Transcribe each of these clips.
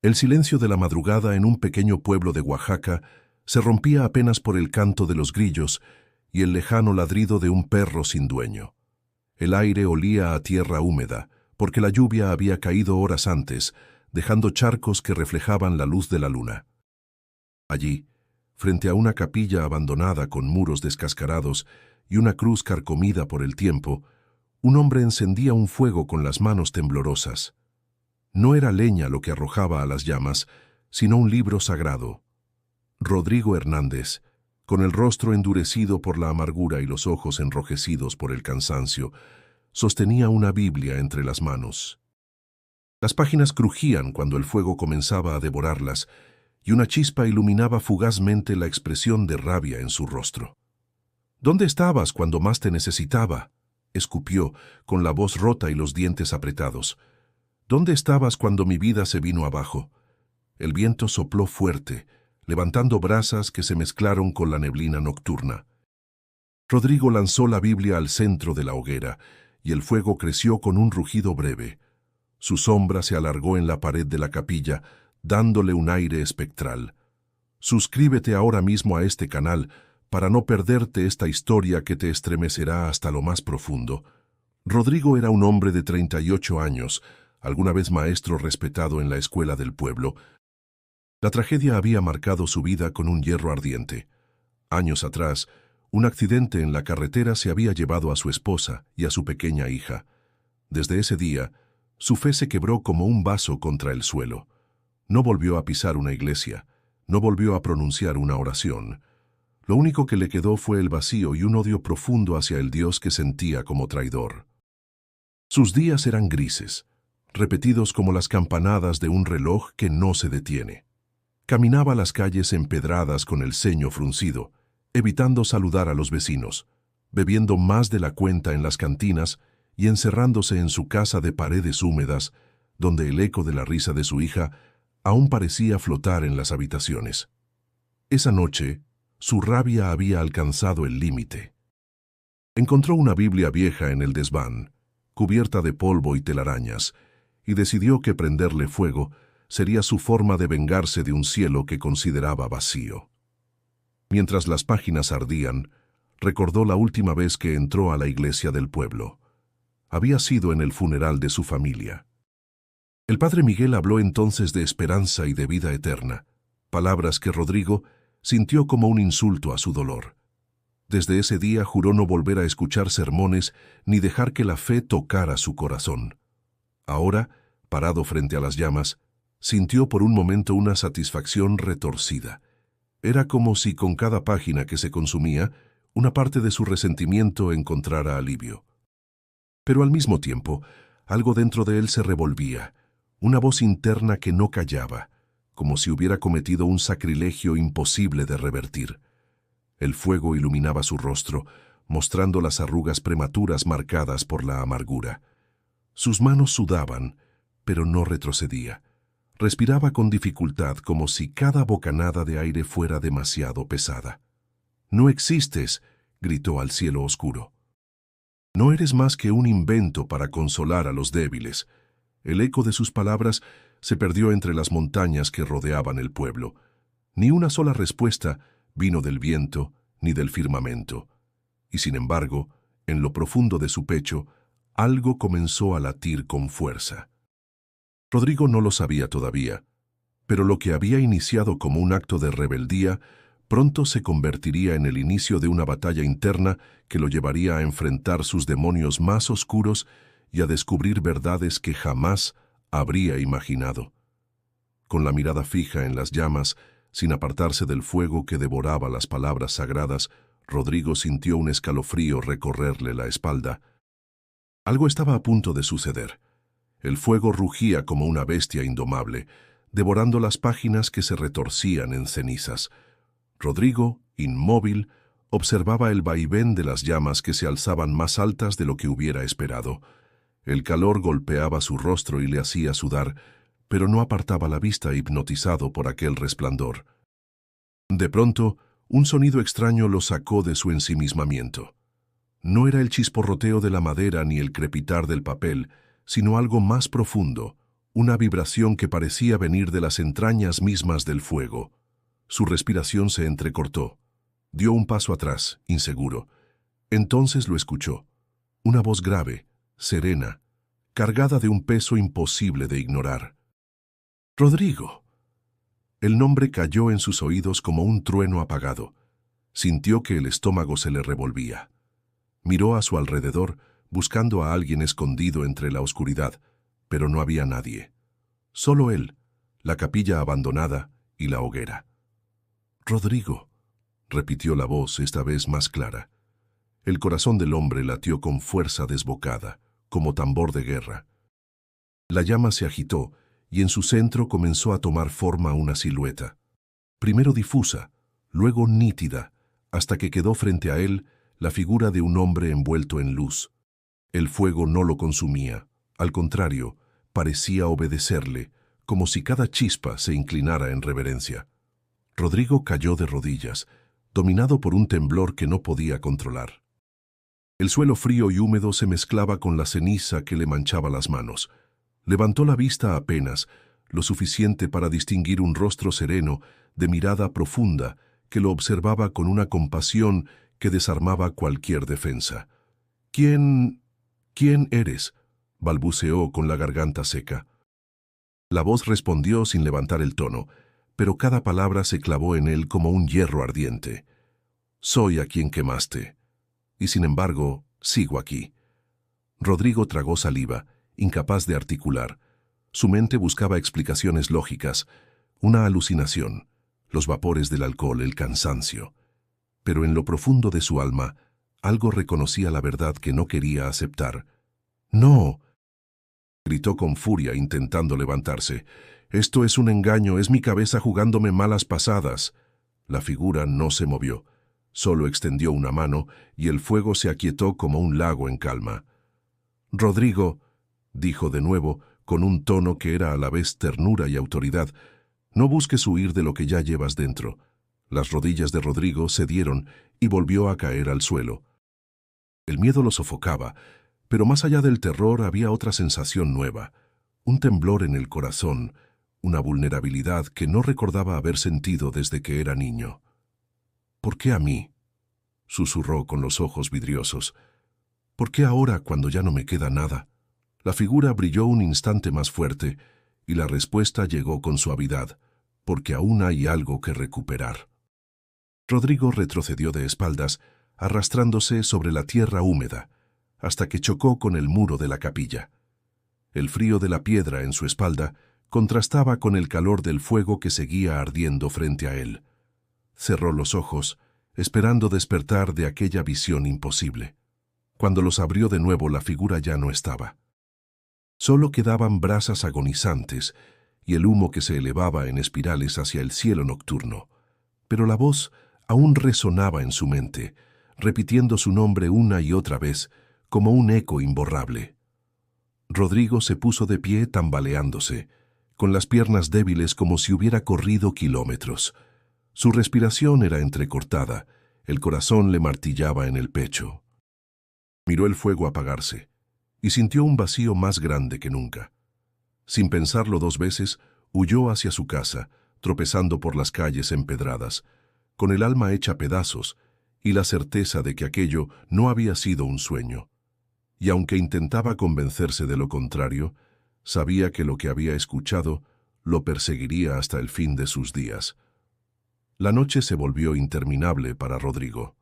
El silencio de la madrugada en un pequeño pueblo de Oaxaca se rompía apenas por el canto de los grillos y el lejano ladrido de un perro sin dueño. El aire olía a tierra húmeda, porque la lluvia había caído horas antes, dejando charcos que reflejaban la luz de la luna. Allí, frente a una capilla abandonada con muros descascarados y una cruz carcomida por el tiempo, un hombre encendía un fuego con las manos temblorosas. No era leña lo que arrojaba a las llamas, sino un libro sagrado. Rodrigo Hernández, con el rostro endurecido por la amargura y los ojos enrojecidos por el cansancio, sostenía una Biblia entre las manos. Las páginas crujían cuando el fuego comenzaba a devorarlas, y una chispa iluminaba fugazmente la expresión de rabia en su rostro. «¿Dónde estabas cuando más te necesitaba?», escupió, con la voz rota y los dientes apretados. «¿Dónde estabas cuando mi vida se vino abajo?». El viento sopló fuerte, levantando brasas que se mezclaron con la neblina nocturna. Rodrigo lanzó la Biblia al centro de la hoguera, y el fuego creció con un rugido breve. Su sombra se alargó en la pared de la capilla, dándole un aire espectral. Suscríbete ahora mismo a este canal para no perderte esta historia que te estremecerá hasta lo más profundo. Rodrigo era un hombre de 38 años, alguna vez maestro respetado en la escuela del pueblo. La tragedia había marcado su vida con un hierro ardiente. Años atrás, un accidente en la carretera se había llevado a su esposa y a su pequeña hija. Desde ese día, su fe se quebró como un vaso contra el suelo. No volvió a pisar una iglesia, no volvió a pronunciar una oración. Lo único que le quedó fue el vacío y un odio profundo hacia el Dios que sentía como traidor. Sus días eran grises, repetidos como las campanadas de un reloj que no se detiene. Caminaba las calles empedradas con el ceño fruncido, evitando saludar a los vecinos, bebiendo más de la cuenta en las cantinas y encerrándose en su casa de paredes húmedas, donde el eco de la risa de su hija aún parecía flotar en las habitaciones. Esa noche, su rabia había alcanzado el límite. Encontró una Biblia vieja en el desván, cubierta de polvo y telarañas, y decidió que prenderle fuego sería su forma de vengarse de un cielo que consideraba vacío. Mientras las páginas ardían, recordó la última vez que entró a la iglesia del pueblo. Había sido en el funeral de su familia. El padre Miguel habló entonces de esperanza y de vida eterna, palabras que Rodrigo sintió como un insulto a su dolor. Desde ese día juró no volver a escuchar sermones ni dejar que la fe tocara su corazón. Ahora, parado frente a las llamas, sintió por un momento una satisfacción retorcida. Era como si con cada página que se consumía, una parte de su resentimiento encontrara alivio. Pero al mismo tiempo, algo dentro de él se revolvía, una voz interna que no callaba, como si hubiera cometido un sacrilegio imposible de revertir. El fuego iluminaba su rostro, mostrando las arrugas prematuras marcadas por la amargura. Sus manos sudaban, pero no retrocedía. Respiraba con dificultad, como si cada bocanada de aire fuera demasiado pesada. «No existes», gritó al cielo oscuro. «No eres más que un invento para consolar a los débiles». El eco de sus palabras se perdió entre las montañas que rodeaban el pueblo. Ni una sola respuesta vino del viento ni del firmamento. Y sin embargo, en lo profundo de su pecho, algo comenzó a latir con fuerza. Rodrigo no lo sabía todavía, pero lo que había iniciado como un acto de rebeldía pronto se convertiría en el inicio de una batalla interna que lo llevaría a enfrentar sus demonios más oscuros y a descubrir verdades que jamás habría imaginado. Con la mirada fija en las llamas, sin apartarse del fuego que devoraba las palabras sagradas, Rodrigo sintió un escalofrío recorrerle la espalda. Algo estaba a punto de suceder. El fuego rugía como una bestia indomable, devorando las páginas que se retorcían en cenizas. Rodrigo, inmóvil, observaba el vaivén de las llamas que se alzaban más altas de lo que hubiera esperado. El calor golpeaba su rostro y le hacía sudar, pero no apartaba la vista hipnotizado por aquel resplandor. De pronto, un sonido extraño lo sacó de su ensimismamiento. No era el chisporroteo de la madera ni el crepitar del papel, sino algo más profundo, una vibración que parecía venir de las entrañas mismas del fuego. Su respiración se entrecortó. Dio un paso atrás, inseguro. Entonces lo escuchó. Una voz grave, serena, cargada de un peso imposible de ignorar. «Rodrigo». El nombre cayó en sus oídos como un trueno apagado. Sintió que el estómago se le revolvía. Miró a su alrededor, buscando a alguien escondido entre la oscuridad, pero no había nadie. Solo él, la capilla abandonada y la hoguera. «Rodrigo», repitió la voz, esta vez más clara. El corazón del hombre latió con fuerza desbocada, como tambor de guerra. La llama se agitó y en su centro comenzó a tomar forma una silueta. Primero difusa, luego nítida, hasta que quedó frente a él la figura de un hombre envuelto en luz. El fuego no lo consumía, al contrario, parecía obedecerle, como si cada chispa se inclinara en reverencia. Rodrigo cayó de rodillas, dominado por un temblor que no podía controlar. El suelo frío y húmedo se mezclaba con la ceniza que le manchaba las manos. Levantó la vista apenas, lo suficiente para distinguir un rostro sereno, de mirada profunda, que lo observaba con una compasión que desarmaba cualquier defensa. «¿Quién eres?», balbuceó con la garganta seca. La voz respondió sin levantar el tono, pero cada palabra se clavó en él como un hierro ardiente. «Soy a quien quemaste. Y sin embargo, sigo aquí». Rodrigo tragó saliva, incapaz de articular. Su mente buscaba explicaciones lógicas, una alucinación, los vapores del alcohol, el cansancio. Pero en lo profundo de su alma, algo reconocía la verdad que no quería aceptar. «¡No!», gritó con furia intentando levantarse. «Esto es un engaño, es mi cabeza jugándome malas pasadas». La figura no se movió. Solo extendió una mano y el fuego se aquietó como un lago en calma. «Rodrigo», dijo de nuevo, con un tono que era a la vez ternura y autoridad, «no busques huir de lo que ya llevas dentro». Las rodillas de Rodrigo cedieron y volvió a caer al suelo. El miedo lo sofocaba, pero más allá del terror había otra sensación nueva, un temblor en el corazón, una vulnerabilidad que no recordaba haber sentido desde que era niño. «¿Por qué a mí?», susurró con los ojos vidriosos. «¿Por qué ahora cuando ya no me queda nada?». La figura brilló un instante más fuerte y la respuesta llegó con suavidad, «porque aún hay algo que recuperar». Rodrigo retrocedió de espaldas, arrastrándose sobre la tierra húmeda, hasta que chocó con el muro de la capilla. El frío de la piedra en su espalda contrastaba con el calor del fuego que seguía ardiendo frente a él. Cerró los ojos, esperando despertar de aquella visión imposible. Cuando los abrió de nuevo, la figura ya no estaba. Solo quedaban brasas agonizantes y el humo que se elevaba en espirales hacia el cielo nocturno. Pero la voz aún resonaba en su mente, repitiendo su nombre una y otra vez, como un eco imborrable. Rodrigo se puso de pie tambaleándose, con las piernas débiles como si hubiera corrido kilómetros. Su respiración era entrecortada, el corazón le martillaba en el pecho. Miró el fuego apagarse y sintió un vacío más grande que nunca. Sin pensarlo dos veces, huyó hacia su casa, tropezando por las calles empedradas, con el alma hecha pedazos y la certeza de que aquello no había sido un sueño. Y aunque intentaba convencerse de lo contrario, sabía que lo que había escuchado lo perseguiría hasta el fin de sus días. La noche se volvió interminable para Rodrigo.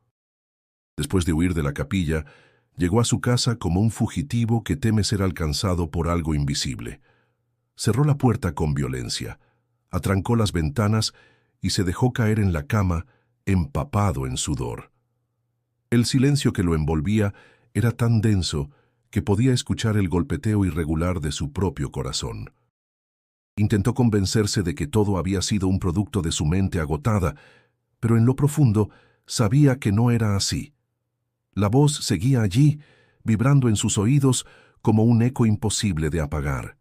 Después de huir de la capilla, llegó a su casa como un fugitivo que teme ser alcanzado por algo invisible. Cerró la puerta con violencia, atrancó las ventanas y se dejó caer en la cama, empapado en sudor. El silencio que lo envolvía era tan denso que podía escuchar el golpeteo irregular de su propio corazón. Intentó convencerse de que todo había sido un producto de su mente agotada, pero en lo profundo sabía que no era así. La voz seguía allí, vibrando en sus oídos como un eco imposible de apagar.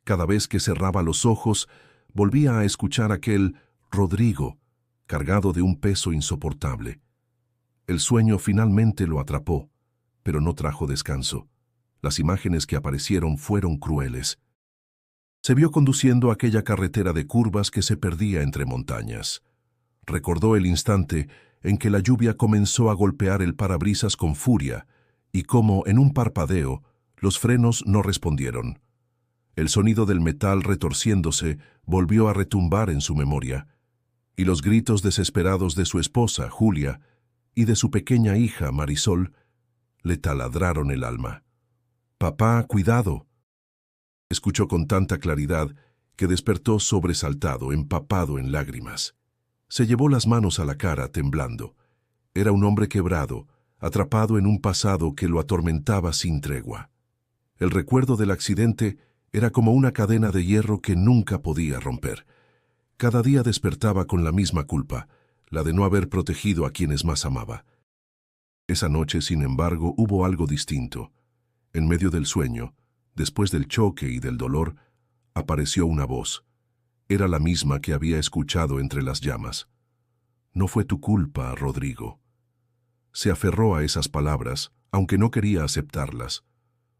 Cada vez que cerraba los ojos, volvía a escuchar aquel Rodrigo, cargado de un peso insoportable. El sueño finalmente lo atrapó, pero no trajo descanso. Las imágenes que aparecieron fueron crueles. Se vio conduciendo aquella carretera de curvas que se perdía entre montañas. Recordó el instante en que la lluvia comenzó a golpear el parabrisas con furia y cómo, en un parpadeo, los frenos no respondieron. El sonido del metal retorciéndose volvió a retumbar en su memoria, y los gritos desesperados de su esposa, Julia, y de su pequeña hija, Marisol, le taladraron el alma. «Papá, cuidado», escuchó con tanta claridad que despertó sobresaltado, empapado en lágrimas. Se llevó las manos a la cara, temblando. Era un hombre quebrado, atrapado en un pasado que lo atormentaba sin tregua. El recuerdo del accidente era como una cadena de hierro que nunca podía romper. Cada día despertaba con la misma culpa, la de no haber protegido a quienes más amaba. Esa noche, sin embargo, hubo algo distinto. En medio del sueño, después del choque y del dolor, apareció una voz. Era la misma que había escuchado entre las llamas. «No fue tu culpa, Rodrigo». Se aferró a esas palabras, aunque no quería aceptarlas.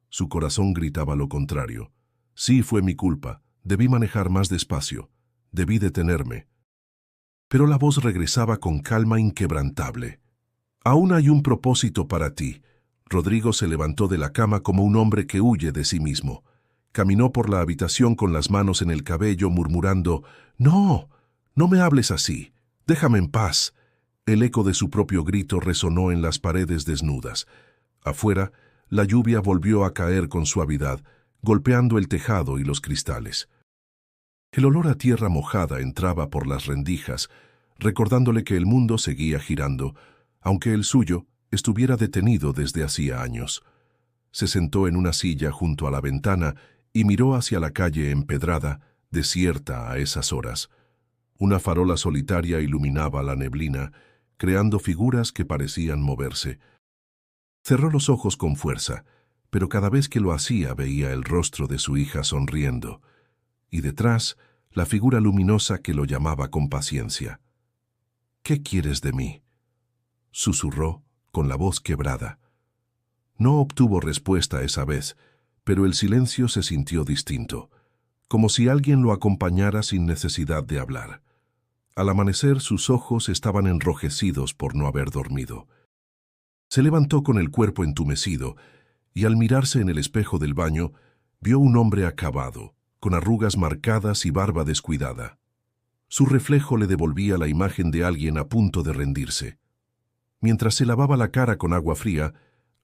Su corazón gritaba lo contrario. «Sí, fue mi culpa. Debí manejar más despacio. Debí detenerme». Pero la voz regresaba con calma inquebrantable. «Aún hay un propósito para ti». Rodrigo se levantó de la cama como un hombre que huye de sí mismo. Caminó por la habitación con las manos en el cabello, murmurando: «No, no me hables así. Déjame en paz». El eco de su propio grito resonó en las paredes desnudas. Afuera, la lluvia volvió a caer con suavidad, golpeando el tejado y los cristales. El olor a tierra mojada entraba por las rendijas, recordándole que el mundo seguía girando, aunque el suyo estuviera detenido desde hacía años. Se sentó en una silla junto a la ventana y miró hacia la calle empedrada, desierta a esas horas. Una farola solitaria iluminaba la neblina, creando figuras que parecían moverse. Cerró los ojos con fuerza, pero cada vez que lo hacía veía el rostro de su hija sonriendo, y detrás la figura luminosa que lo llamaba con paciencia. «¿Qué quieres de mí?», susurró con la voz quebrada. No obtuvo respuesta esa vez, pero el silencio se sintió distinto, como si alguien lo acompañara sin necesidad de hablar. Al amanecer sus ojos estaban enrojecidos por no haber dormido. Se levantó con el cuerpo entumecido y al mirarse en el espejo del baño vio un hombre acabado, con arrugas marcadas y barba descuidada. Su reflejo le devolvía la imagen de alguien a punto de rendirse. Mientras se lavaba la cara con agua fría,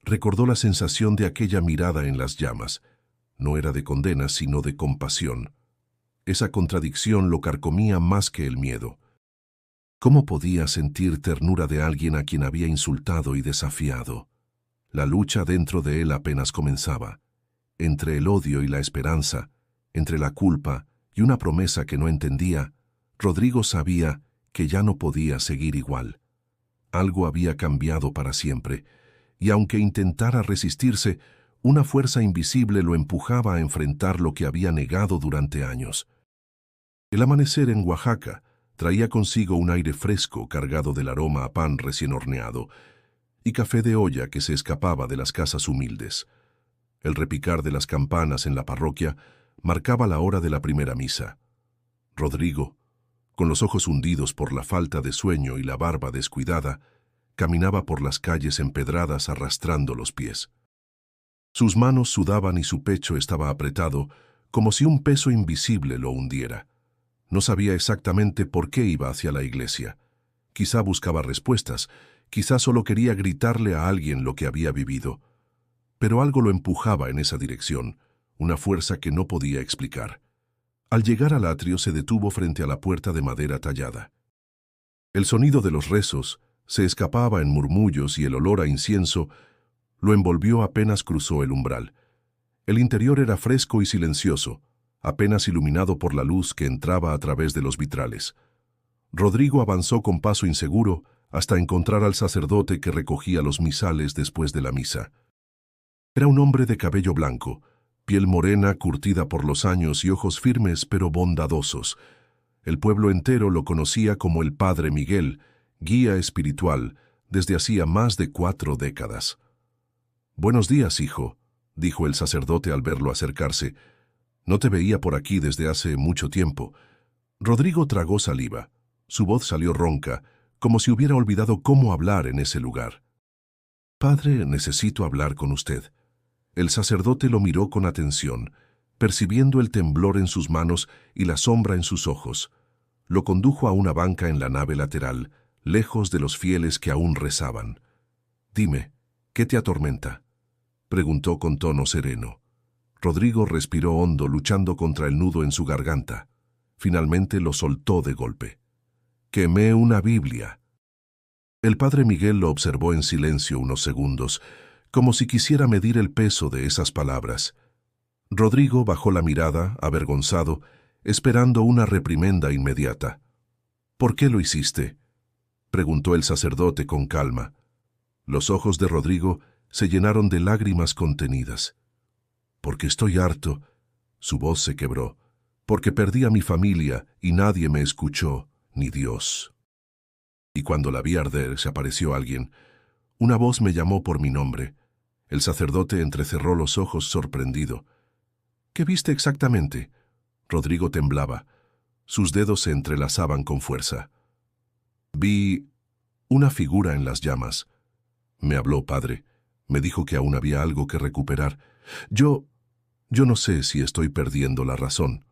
recordó la sensación de aquella mirada en las llamas. No era de condena, sino de compasión. Esa contradicción lo carcomía más que el miedo. ¿Cómo podía sentir ternura de alguien a quien había insultado y desafiado? La lucha dentro de él apenas comenzaba. Entre el odio y la esperanza, entre la culpa y una promesa que no entendía, Rodrigo sabía que ya no podía seguir igual. Algo había cambiado para siempre, y aunque intentara resistirse, una fuerza invisible lo empujaba a enfrentar lo que había negado durante años. El amanecer en Oaxaca traía consigo un aire fresco cargado del aroma a pan recién horneado y café de olla que se escapaba de las casas humildes. El repicar de las campanas en la parroquia marcaba la hora de la primera misa. Rodrigo, con los ojos hundidos por la falta de sueño y la barba descuidada, caminaba por las calles empedradas arrastrando los pies. Sus manos sudaban y su pecho estaba apretado, como si un peso invisible lo hundiera. No sabía exactamente por qué iba hacia la iglesia. Quizá buscaba respuestas, quizá solo quería gritarle a alguien lo que había vivido. Pero algo lo empujaba en esa dirección, una fuerza que no podía explicar. Al llegar al atrio se detuvo frente a la puerta de madera tallada. El sonido de los rezos se escapaba en murmullos y el olor a incienso lo envolvió apenas cruzó el umbral. El interior era fresco y silencioso, apenas iluminado por la luz que entraba a través de los vitrales. Rodrigo avanzó con paso inseguro hasta encontrar al sacerdote que recogía los misales después de la misa. Era un hombre de cabello blanco, piel morena curtida por los años y ojos firmes pero bondadosos. El pueblo entero lo conocía como el Padre Miguel, guía espiritual, desde hacía más de 4 décadas. «Buenos días, hijo», dijo el sacerdote al verlo acercarse. No te veía por aquí desde hace mucho tiempo. Rodrigo tragó saliva. Su voz salió ronca, como si hubiera olvidado cómo hablar en ese lugar. Padre, necesito hablar con usted. El sacerdote lo miró con atención, percibiendo el temblor en sus manos y la sombra en sus ojos. Lo condujo a una banca en la nave lateral, lejos de los fieles que aún rezaban. «Dime, ¿qué te atormenta?», preguntó con tono sereno. Rodrigo respiró hondo, luchando contra el nudo en su garganta. Finalmente lo soltó de golpe. «Quemé una Biblia». El padre Miguel lo observó en silencio unos segundos, como si quisiera medir el peso de esas palabras. Rodrigo bajó la mirada, avergonzado, esperando una reprimenda inmediata. «¿Por qué lo hiciste?», preguntó el sacerdote con calma. Los ojos de Rodrigo se llenaron de lágrimas contenidas. «Porque estoy harto», su voz se quebró, «porque perdí a mi familia y nadie me escuchó, ni Dios». Y cuando la vi arder, se apareció alguien. Una voz me llamó por mi nombre. El sacerdote entrecerró los ojos sorprendido. «¿Qué viste exactamente?». Rodrigo temblaba. Sus dedos se entrelazaban con fuerza. «Vi una figura en las llamas». Me habló, padre. Me dijo que aún había algo que recuperar. Yo no sé si estoy perdiendo la razón».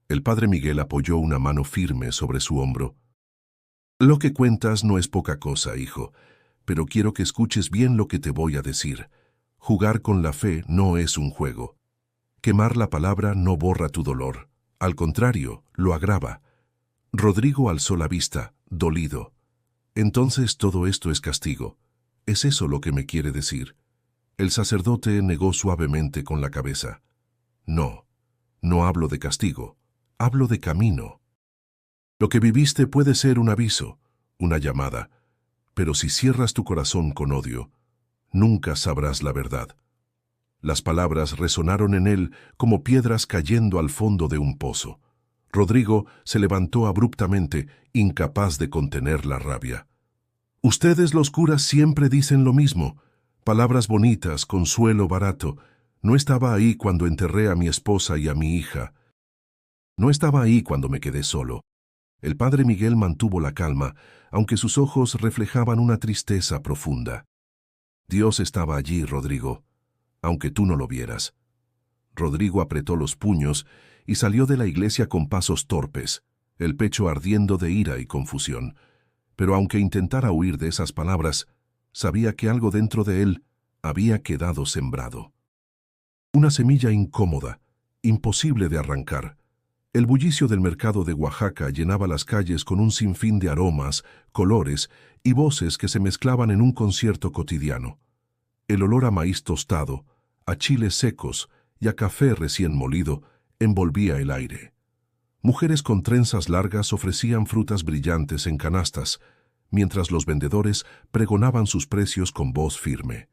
El padre Miguel apoyó una mano firme sobre su hombro. «Lo que cuentas no es poca cosa, hijo, pero quiero que escuches bien lo que te voy a decir. Jugar con la fe no es un juego. Quemar la palabra no borra tu dolor. Al contrario, lo agrava». Rodrigo alzó la vista, dolido. «Entonces todo esto es castigo. ¿Es eso lo que me quiere decir?». El sacerdote negó suavemente con la cabeza. «No, no hablo de castigo. Hablo de camino. Lo que viviste puede ser un aviso, una llamada, pero si cierras tu corazón con odio, nunca sabrás la verdad». Las palabras resonaron en él como piedras cayendo al fondo de un pozo. Rodrigo se levantó abruptamente, incapaz de contener la rabia. «Ustedes los curas siempre dicen lo mismo. Palabras bonitas, consuelo barato. No estaba ahí cuando enterré a mi esposa y a mi hija. No estaba ahí cuando me quedé solo». El padre Miguel mantuvo la calma, aunque sus ojos reflejaban una tristeza profunda. «Dios estaba allí, Rodrigo, aunque tú no lo vieras». Rodrigo apretó los puños y salió de la iglesia con pasos torpes, el pecho ardiendo de ira y confusión. Pero aunque intentara huir de esas palabras, sabía que algo dentro de él había quedado sembrado. Una semilla incómoda, imposible de arrancar. El bullicio del mercado de Oaxaca llenaba las calles con un sinfín de aromas, colores y voces que se mezclaban en un concierto cotidiano. El olor a maíz tostado, a chiles secos y a café recién molido envolvía el aire. Mujeres con trenzas largas ofrecían frutas brillantes en canastas, mientras los vendedores pregonaban sus precios con voz firme.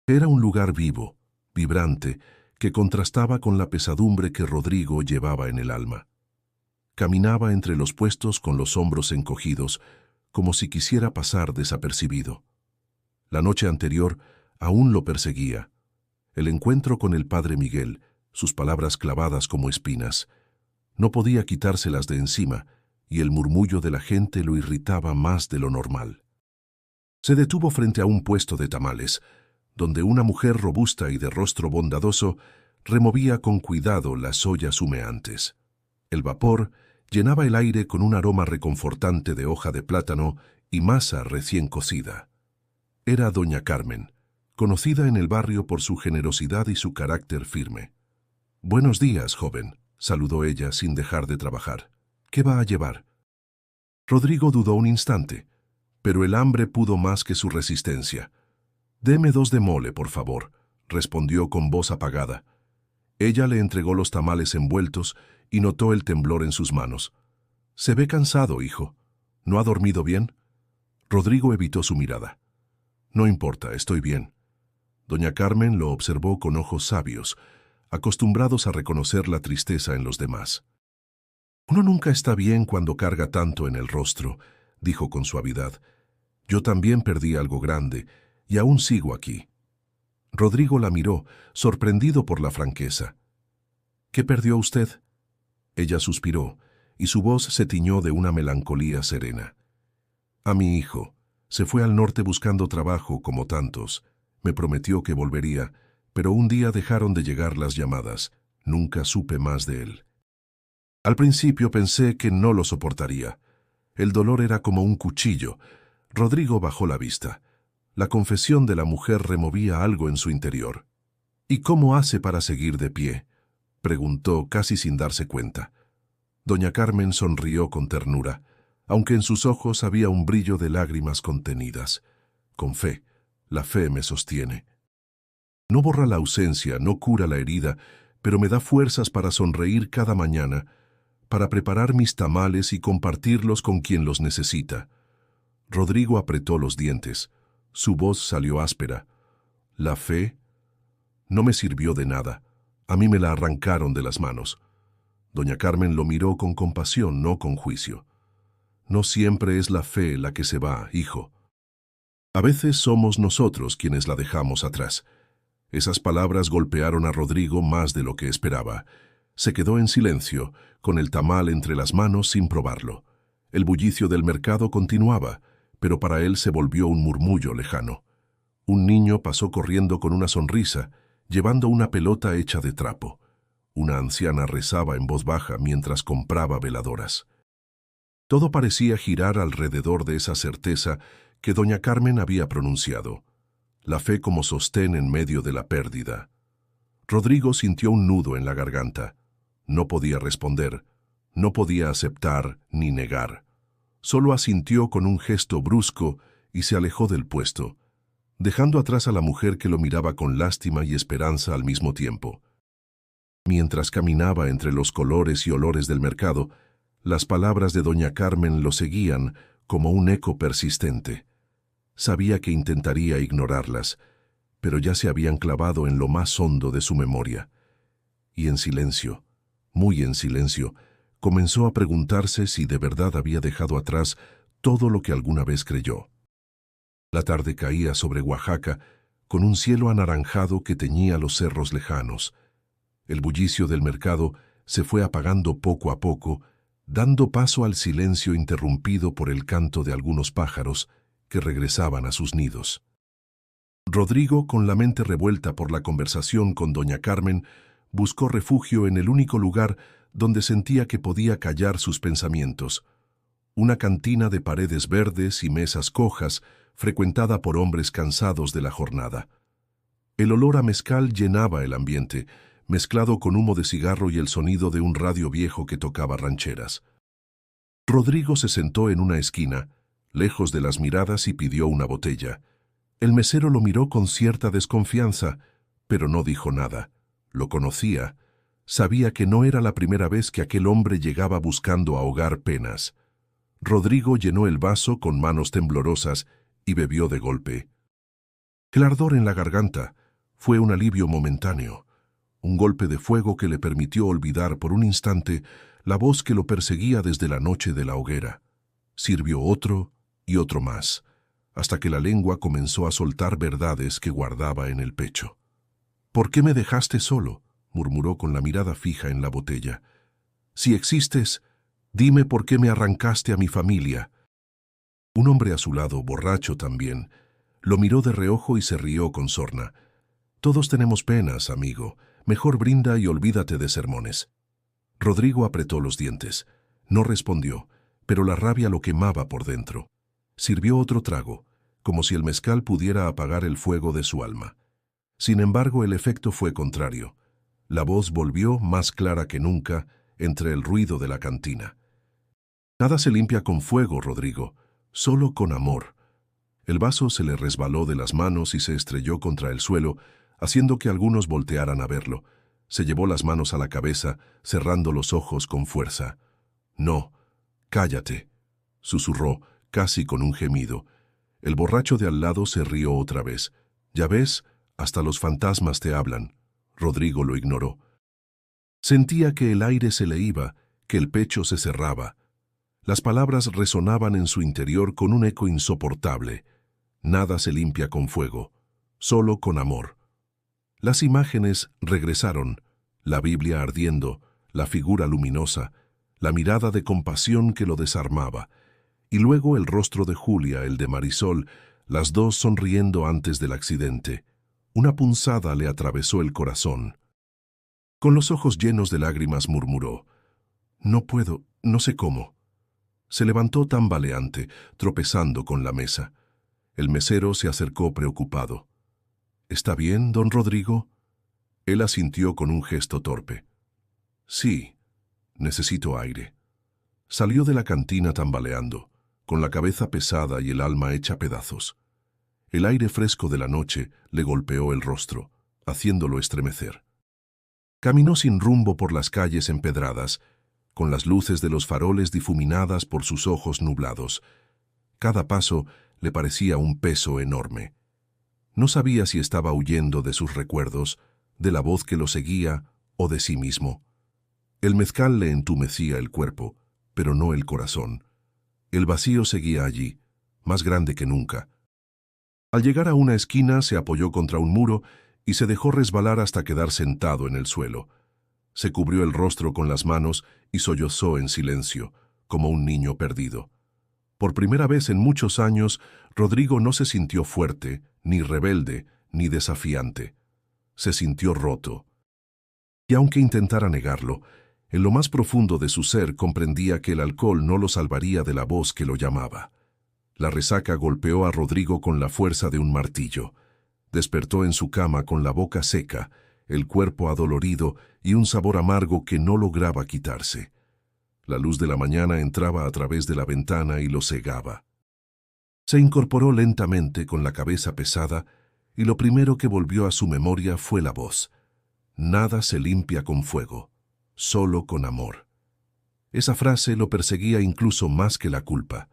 Era un lugar vivo, vibrante, que contrastaba con la pesadumbre que Rodrigo llevaba en el alma. Caminaba entre los puestos con los hombros encogidos, como si quisiera pasar desapercibido. La noche anterior aún lo perseguía. El encuentro con el padre Miguel, sus palabras clavadas como espinas. No podía quitárselas de encima, y el murmullo de la gente lo irritaba más de lo normal. Se detuvo frente a un puesto de tamales, donde una mujer robusta y de rostro bondadoso removía con cuidado las ollas humeantes. El vapor llenaba el aire con un aroma reconfortante de hoja de plátano y masa recién cocida. Era doña Carmen, conocida en el barrio por su generosidad y su carácter firme. «Buenos días, joven», saludó ella sin dejar de trabajar. «¿Qué va a llevar?». Rodrigo dudó un instante, pero el hambre pudo más que su resistencia. «Deme 2 de mole, por favor», respondió con voz apagada. Ella le entregó los tamales envueltos y notó el temblor en sus manos. «Se ve cansado, hijo. ¿No ha dormido bien?». Rodrigo evitó su mirada. «No importa, estoy bien». Doña Carmen lo observó con ojos sabios, acostumbrados a reconocer la tristeza en los demás. «Uno nunca está bien cuando carga tanto en el rostro», dijo con suavidad. «Yo también perdí algo grande, y aún sigo aquí». Rodrigo la miró, sorprendido por la franqueza. ¿Qué perdió usted? Ella suspiró, y su voz se tiñó de una melancolía serena. A mi hijo. Se fue al norte buscando trabajo, como tantos. Me prometió que volvería, pero un día dejaron de llegar las llamadas. Nunca supe más de él. Al principio pensé que no lo soportaría. El dolor era como un cuchillo. Rodrigo bajó la vista. La confesión de la mujer removía algo en su interior. ¿Y cómo hace para seguir de pie?, preguntó casi sin darse cuenta. Doña Carmen sonrió con ternura, aunque en sus ojos había un brillo de lágrimas contenidas. Con fe, la fe me sostiene. No borra la ausencia, no cura la herida, pero me da fuerzas para sonreír cada mañana, para preparar mis tamales y compartirlos con quien los necesita. Rodrigo apretó los dientes. Su voz salió áspera. La fe no me sirvió de nada. A mí me la arrancaron de las manos. Doña Carmen lo miró con compasión, no con juicio. No siempre es la fe la que se va, hijo. A veces somos nosotros quienes la dejamos atrás. Esas palabras golpearon a Rodrigo más de lo que esperaba. Se quedó en silencio, con el tamal entre las manos sin probarlo. El bullicio del mercado continuaba, pero para él se volvió un murmullo lejano. Un niño pasó corriendo con una sonrisa, llevando una pelota hecha de trapo. Una anciana rezaba en voz baja mientras compraba veladoras. Todo parecía girar alrededor de esa certeza que doña Carmen había pronunciado. La fe como sostén en medio de la pérdida. Rodrigo sintió un nudo en la garganta. No podía responder, no podía aceptar ni negar. Solo asintió con un gesto brusco y se alejó del puesto, dejando atrás a la mujer que lo miraba con lástima y esperanza al mismo tiempo. Mientras caminaba entre los colores y olores del mercado, las palabras de doña Carmen lo seguían como un eco persistente. Sabía que intentaría ignorarlas, pero ya se habían clavado en lo más hondo de su memoria. Y en silencio, muy en silencio, comenzó a preguntarse si de verdad había dejado atrás todo lo que alguna vez creyó. La tarde caía sobre Oaxaca, con un cielo anaranjado que teñía los cerros lejanos. El bullicio del mercado se fue apagando poco a poco, dando paso al silencio interrumpido por el canto de algunos pájaros que regresaban a sus nidos. Rodrigo, con la mente revuelta por la conversación con doña Carmen, buscó refugio en el único lugar donde sentía que podía callar sus pensamientos. Una cantina de paredes verdes y mesas cojas, frecuentada por hombres cansados de la jornada. El olor a mezcal llenaba el ambiente, mezclado con humo de cigarro y el sonido de un radio viejo que tocaba rancheras. Rodrigo se sentó en una esquina, lejos de las miradas, y pidió una botella. El mesero lo miró con cierta desconfianza, pero no dijo nada. Lo conocía. Sabía que no era la primera vez que aquel hombre llegaba buscando ahogar penas. Rodrigo llenó el vaso con manos temblorosas y bebió de golpe. El ardor en la garganta fue un alivio momentáneo, un golpe de fuego que le permitió olvidar por un instante la voz que lo perseguía desde la noche de la hoguera. Sirvió otro y otro más, hasta que la lengua comenzó a soltar verdades que guardaba en el pecho. «¿Por qué me dejaste solo?», murmuró con la mirada fija en la botella. «Si existes, dime por qué me arrancaste a mi familia». Un hombre a su lado, borracho también, lo miró de reojo y se rió con sorna. «Todos tenemos penas, amigo. Mejor brinda y olvídate de sermones». Rodrigo apretó los dientes. No respondió, pero la rabia lo quemaba por dentro. Sirvió otro trago, como si el mezcal pudiera apagar el fuego de su alma. Sin embargo, el efecto fue contrario. La voz volvió más clara que nunca entre el ruido de la cantina. «Nada se limpia con fuego, Rodrigo, solo con amor». El vaso se le resbaló de las manos y se estrelló contra el suelo, haciendo que algunos voltearan a verlo. Se llevó las manos a la cabeza, cerrando los ojos con fuerza. «No, cállate», susurró, casi con un gemido. El borracho de al lado se rió otra vez. «¿Ya ves? Hasta los fantasmas te hablan». Rodrigo lo ignoró. Sentía que el aire se le iba, que el pecho se cerraba. Las palabras resonaban en su interior con un eco insoportable. Nada se limpia con fuego, solo con amor. Las imágenes regresaron, la Biblia ardiendo, la figura luminosa, la mirada de compasión que lo desarmaba, y luego el rostro de Julia, el de Marisol, las dos sonriendo antes del accidente. Una punzada le atravesó el corazón. Con los ojos llenos de lágrimas murmuró: «No puedo, no sé cómo». Se levantó tambaleante, tropezando con la mesa. El mesero se acercó preocupado. «¿Está bien, don Rodrigo?» Él asintió con un gesto torpe. «Sí, necesito aire». Salió de la cantina tambaleando, con la cabeza pesada y el alma hecha pedazos. El aire fresco de la noche le golpeó el rostro, haciéndolo estremecer. Caminó sin rumbo por las calles empedradas, con las luces de los faroles difuminadas por sus ojos nublados. Cada paso le parecía un peso enorme. No sabía si estaba huyendo de sus recuerdos, de la voz que lo seguía o de sí mismo. El mezcal le entumecía el cuerpo, pero no el corazón. El vacío seguía allí, más grande que nunca. Al llegar a una esquina se apoyó contra un muro y se dejó resbalar hasta quedar sentado en el suelo. Se cubrió el rostro con las manos y sollozó en silencio, como un niño perdido. Por primera vez en muchos años, Rodrigo no se sintió fuerte, ni rebelde, ni desafiante. Se sintió roto. Y aunque intentara negarlo, en lo más profundo de su ser comprendía que el alcohol no lo salvaría de la voz que lo llamaba. La resaca golpeó a Rodrigo con la fuerza de un martillo. Despertó en su cama con la boca seca, el cuerpo adolorido y un sabor amargo que no lograba quitarse. La luz de la mañana entraba a través de la ventana y lo cegaba. Se incorporó lentamente con la cabeza pesada y lo primero que volvió a su memoria fue la voz. Nada se limpia con fuego, solo con amor. Esa frase lo perseguía incluso más que la culpa.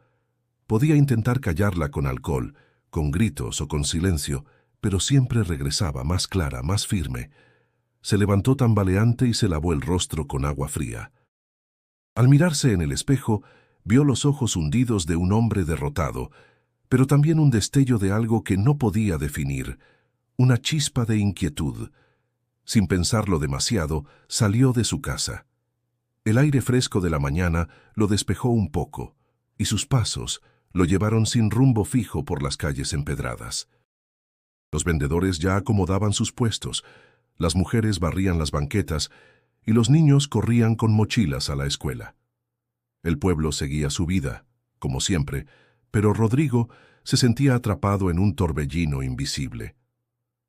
Podía intentar callarla con alcohol, con gritos o con silencio, pero siempre regresaba más clara, más firme. Se levantó tambaleante y se lavó el rostro con agua fría. Al mirarse en el espejo, vio los ojos hundidos de un hombre derrotado, pero también un destello de algo que no podía definir, una chispa de inquietud. Sin pensarlo demasiado, salió de su casa. El aire fresco de la mañana lo despejó un poco, y sus pasos lo llevaron sin rumbo fijo por las calles empedradas. Los vendedores ya acomodaban sus puestos, las mujeres barrían las banquetas y los niños corrían con mochilas a la escuela. El pueblo seguía su vida, como siempre, pero Rodrigo se sentía atrapado en un torbellino invisible.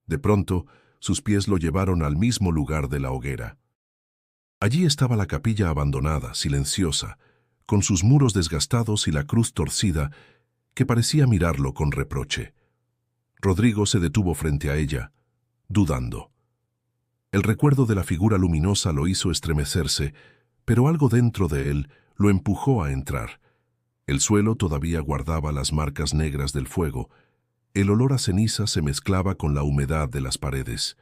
De pronto, sus pies lo llevaron al mismo lugar de la hoguera. Allí estaba la capilla abandonada, silenciosa, con sus muros desgastados y la cruz torcida, que parecía mirarlo con reproche. Rodrigo se detuvo frente a ella, dudando. El recuerdo de la figura luminosa lo hizo estremecerse, pero algo dentro de él lo empujó a entrar. El suelo todavía guardaba las marcas negras del fuego. El olor a ceniza se mezclaba con la humedad de las paredes.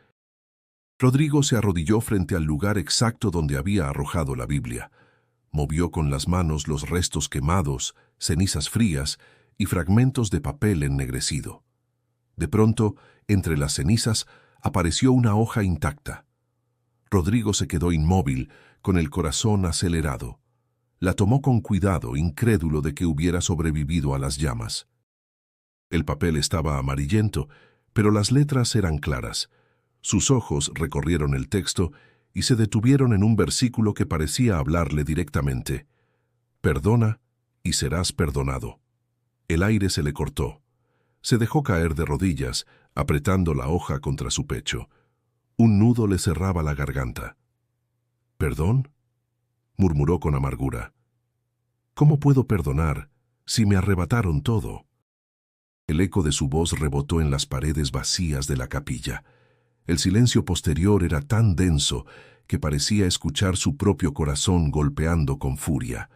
Rodrigo se arrodilló frente al lugar exacto donde había arrojado la Biblia. Movió con las manos los restos quemados, cenizas frías y fragmentos de papel ennegrecido. De pronto, entre las cenizas, apareció una hoja intacta. Rodrigo se quedó inmóvil, con el corazón acelerado. La tomó con cuidado, incrédulo de que hubiera sobrevivido a las llamas. El papel estaba amarillento, pero las letras eran claras. Sus ojos recorrieron el texto y se detuvieron en un versículo que parecía hablarle directamente. «Perdona y serás perdonado». El aire se le cortó. Se dejó caer de rodillas, apretando la hoja contra su pecho. Un nudo le cerraba la garganta. «¿Perdón?», murmuró con amargura. «¿Cómo puedo perdonar si me arrebataron todo?». El eco de su voz rebotó en las paredes vacías de la capilla. El silencio posterior era tan denso que parecía escuchar su propio corazón golpeando con furia.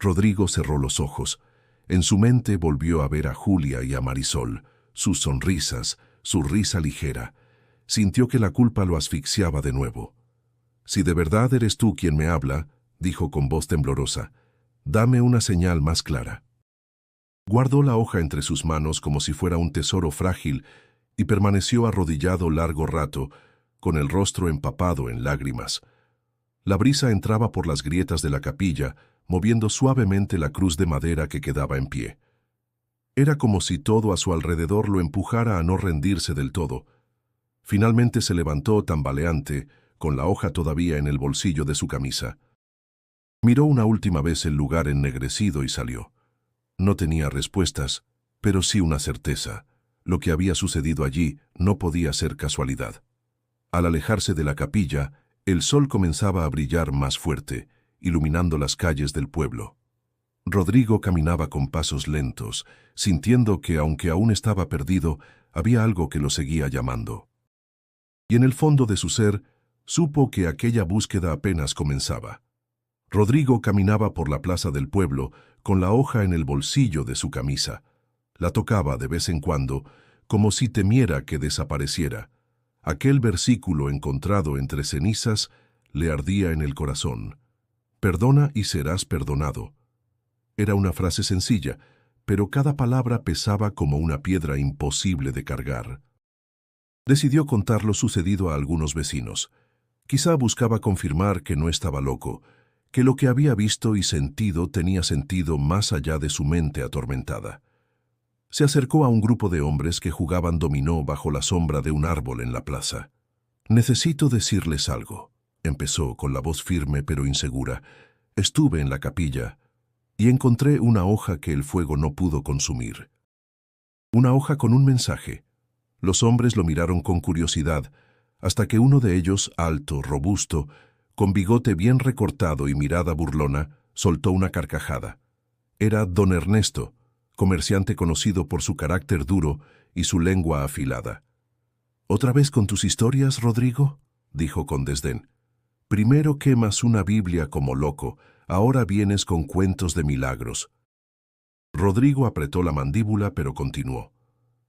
Rodrigo cerró los ojos. En su mente volvió a ver a Julia y a Marisol, sus sonrisas, su risa ligera. Sintió que la culpa lo asfixiaba de nuevo. «Si de verdad eres tú quien me habla», dijo con voz temblorosa, «dame una señal más clara». Guardó la hoja entre sus manos como si fuera un tesoro frágil y permaneció arrodillado largo rato, con el rostro empapado en lágrimas. La brisa entraba por las grietas de la capilla, moviendo suavemente la cruz de madera que quedaba en pie. Era como si todo a su alrededor lo empujara a no rendirse del todo. Finalmente se levantó tambaleante, con la hoja todavía en el bolsillo de su camisa. Miró una última vez el lugar ennegrecido y salió. No tenía respuestas, pero sí una certeza. Lo que había sucedido allí no podía ser casualidad. Al alejarse de la capilla, el sol comenzaba a brillar más fuerte, iluminando las calles del pueblo. Rodrigo caminaba con pasos lentos, sintiendo que, aunque aún estaba perdido, había algo que lo seguía llamando. Y en el fondo de su ser, supo que aquella búsqueda apenas comenzaba. Rodrigo caminaba por la plaza del pueblo, con la hoja en el bolsillo de su camisa. La tocaba de vez en cuando, como si temiera que desapareciera. Aquel versículo encontrado entre cenizas le ardía en el corazón. Perdona y serás perdonado. Era una frase sencilla, pero cada palabra pesaba como una piedra imposible de cargar. Decidió contar lo sucedido a algunos vecinos. Quizá buscaba confirmar que no estaba loco, que lo que había visto y sentido tenía sentido más allá de su mente atormentada. Se acercó a un grupo de hombres que jugaban dominó bajo la sombra de un árbol en la plaza. «Necesito decirles algo», empezó con la voz firme pero insegura. «Estuve en la capilla y encontré una hoja que el fuego no pudo consumir. Una hoja con un mensaje». Los hombres lo miraron con curiosidad, hasta que uno de ellos, alto, robusto, con bigote bien recortado y mirada burlona, soltó una carcajada. Era don Ernesto, comerciante conocido por su carácter duro y su lengua afilada. «¿Otra vez con tus historias, Rodrigo?», dijo con desdén. «Primero quemas una Biblia como loco, ahora vienes con cuentos de milagros». Rodrigo apretó la mandíbula, pero continuó.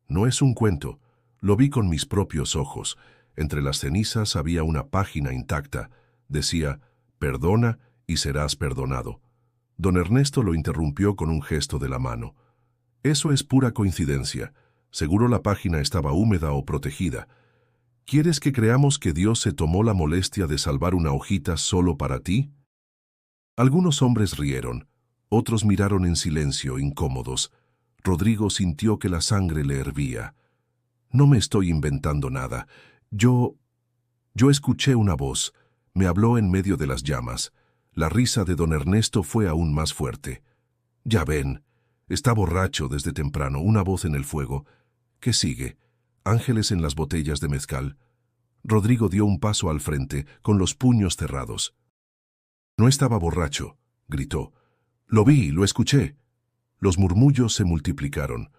«No es un cuento, lo vi con mis propios ojos. Entre las cenizas había una página intacta. Decía, perdona y serás perdonado». Don Ernesto lo interrumpió con un gesto de la mano. «Eso es pura coincidencia. Seguro la página estaba húmeda o protegida. ¿Quieres que creamos que Dios se tomó la molestia de salvar una hojita solo para ti?». Algunos hombres rieron, otros miraron en silencio, incómodos. Rodrigo sintió que la sangre le hervía. «No me estoy inventando nada. Yo escuché una voz. Me habló en medio de las llamas». La risa de don Ernesto fue aún más fuerte. «Ya ven, está borracho desde temprano, una voz en el fuego. ¿Qué sigue? Ángeles en las botellas de mezcal». Rodrigo dio un paso al frente, con los puños cerrados. «No estaba borracho», gritó. «Lo vi, lo escuché». Los murmullos se multiplicaron.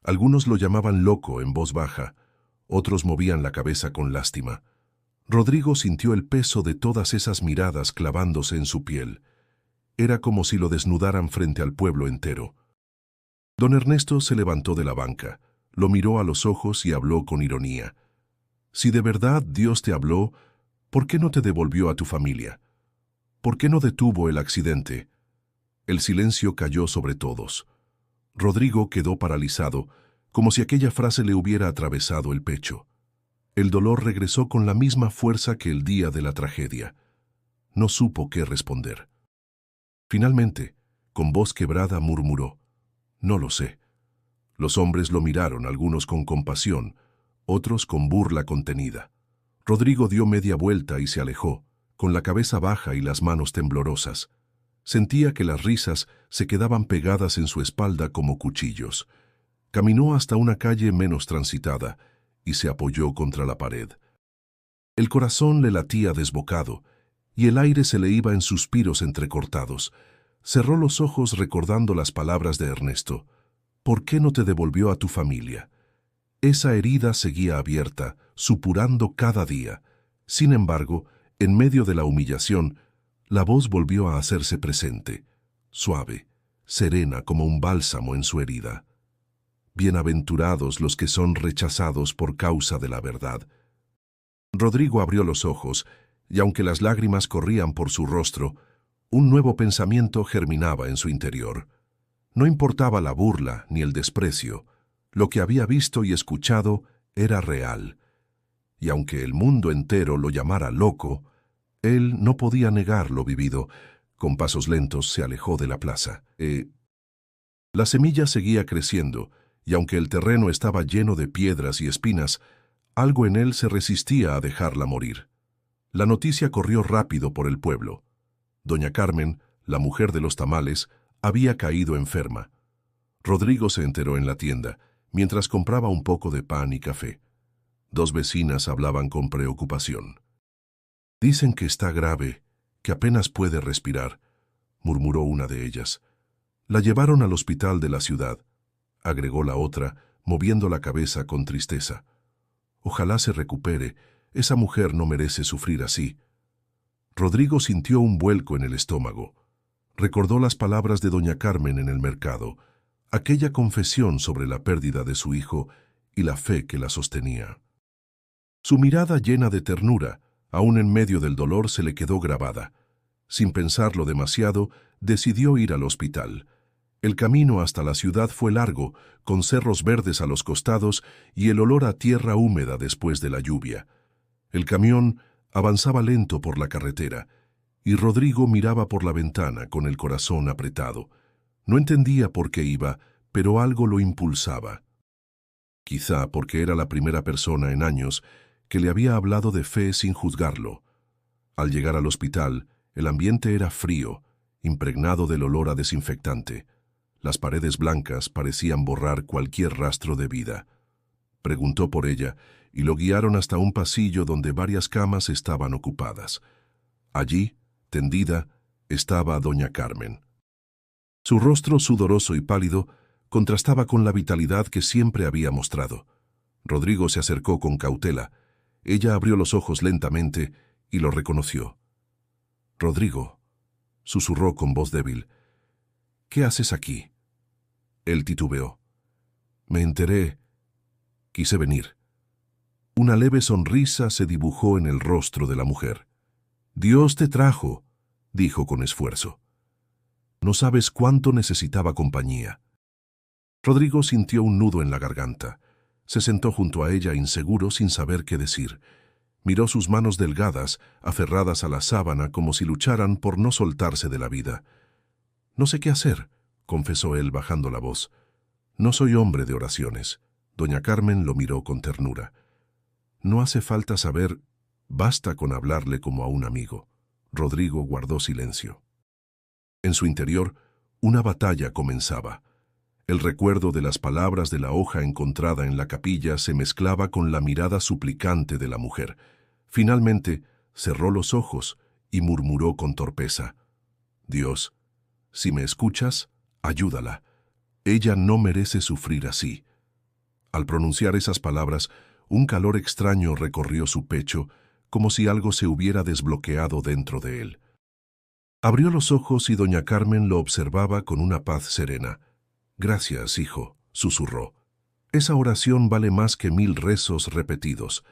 Algunos lo llamaban loco en voz baja, otros movían la cabeza con lástima. Rodrigo sintió el peso de todas esas miradas clavándose en su piel. Era como si lo desnudaran frente al pueblo entero. Don Ernesto se levantó de la banca, lo miró a los ojos y habló con ironía. «Si de verdad Dios te habló, ¿por qué no te devolvió a tu familia? ¿Por qué no detuvo el accidente?». El silencio cayó sobre todos. Rodrigo quedó paralizado, como si aquella frase le hubiera atravesado el pecho. El dolor regresó con la misma fuerza que el día de la tragedia. No supo qué responder. Finalmente, con voz quebrada, murmuró: «No lo sé». Los hombres lo miraron, algunos con compasión, otros con burla contenida. Rodrigo dio media vuelta y se alejó, con la cabeza baja y las manos temblorosas. Sentía que las risas se quedaban pegadas en su espalda como cuchillos. Caminó hasta una calle menos transitada y se apoyó contra la pared. El corazón le latía desbocado y el aire se le iba en suspiros entrecortados. Cerró los ojos recordando las palabras de Ernesto. «¿Por qué no te devolvió a tu familia?». Esa herida seguía abierta, supurando cada día. Sin embargo, en medio de la humillación, la voz volvió a hacerse presente, suave, serena como un bálsamo en su herida. «Bienaventurados los que son rechazados por causa de la verdad». Rodrigo abrió los ojos, y aunque las lágrimas corrían por su rostro, un nuevo pensamiento germinaba en su interior. No importaba la burla ni el desprecio, lo que había visto y escuchado era real. y aunque el mundo entero lo llamara loco, él no podía negar lo vivido. Con pasos lentos se alejó de la plaza. La semilla seguía creciendo, y aunque el terreno estaba lleno de piedras y espinas, algo en él se resistía a dejarla morir. La noticia corrió rápido por el pueblo. Doña Carmen, la mujer de los tamales, había caído enferma. Rodrigo se enteró en la tienda, mientras compraba un poco de pan y café. Dos vecinas hablaban con preocupación. «Dicen que está grave, que apenas puede respirar», murmuró una de ellas. «La llevaron al hospital de la ciudad», agregó la otra, moviendo la cabeza con tristeza. «Ojalá se recupere, esa mujer no merece sufrir así». Rodrigo sintió un vuelco en el estómago. Recordó las palabras de doña Carmen en el mercado, aquella confesión sobre la pérdida de su hijo y la fe que la sostenía. Su mirada llena de ternura, aún en medio del dolor, se le quedó grabada. Sin pensarlo demasiado, decidió ir al hospital. El camino hasta la ciudad fue largo, con cerros verdes a los costados y el olor a tierra húmeda después de la lluvia. El camión avanzaba lento por la carretera, y Rodrigo miraba por la ventana con el corazón apretado. No entendía por qué iba, pero algo lo impulsaba. Quizá porque era la primera persona en años que le había hablado de fe sin juzgarlo. Al llegar al hospital, el ambiente era frío, impregnado del olor a desinfectante. Las paredes blancas parecían borrar cualquier rastro de vida. Preguntó por ella y lo guiaron hasta un pasillo donde varias camas estaban ocupadas. Allí, tendida, estaba doña Carmen. Su rostro sudoroso y pálido contrastaba con la vitalidad que siempre había mostrado. Rodrigo se acercó con cautela. Ella abrió los ojos lentamente y lo reconoció. «Rodrigo», susurró con voz débil, «¿qué haces aquí?» Él titubeó. «Me enteré. Quise venir». Una leve sonrisa se dibujó en el rostro de la mujer. «Dios te trajo», dijo con esfuerzo. «No sabes cuánto necesitaba compañía». Rodrigo sintió un nudo en la garganta. Se sentó junto a ella inseguro, sin saber qué decir. Miró sus manos delgadas, aferradas a la sábana como si lucharan por no soltarse de la vida. «No sé qué hacer», confesó él bajando la voz. «No soy hombre de oraciones». Doña Carmen lo miró con ternura. «No hace falta saber, basta con hablarle como a un amigo». Rodrigo guardó silencio. En su interior, una batalla comenzaba. El recuerdo de las palabras de la hoja encontrada en la capilla se mezclaba con la mirada suplicante de la mujer. Finalmente, cerró los ojos y murmuró con torpeza: «Dios, si me escuchas, ayúdala. Ella no merece sufrir así». Al pronunciar esas palabras, un calor extraño recorrió su pecho, como si algo se hubiera desbloqueado dentro de él. Abrió los ojos y doña Carmen lo observaba con una paz serena. «Gracias, hijo», susurró. «Esa oración vale más que 1000 rezos repetidos».